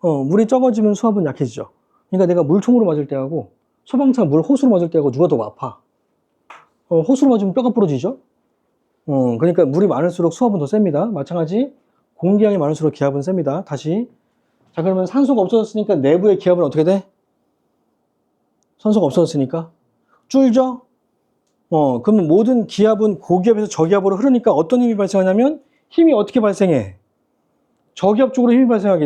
물이 적어지면 수압은 약해지죠. 그러니까 내가 물총으로 맞을 때하고 소방차 물 호수로 맞을 때하고 누가 더 아파? 호수로 맞으면 뼈가 부러지죠? 그러니까 물이 많을수록 수압은 더 셉니다. 마찬가지 공기양이 많을수록 기압은 셉니다. 다시. 자, 그러면 산소가 없어졌으니까 내부의 기압은 어떻게 돼? 산소가 없어졌으니까 줄죠? 그러면 모든 기압은 고기압에서 저기압으로 흐르니까 어떤 힘이 발생하냐면 힘이 어떻게 발생해? 저기압 쪽으로 힘이 발생하겠지.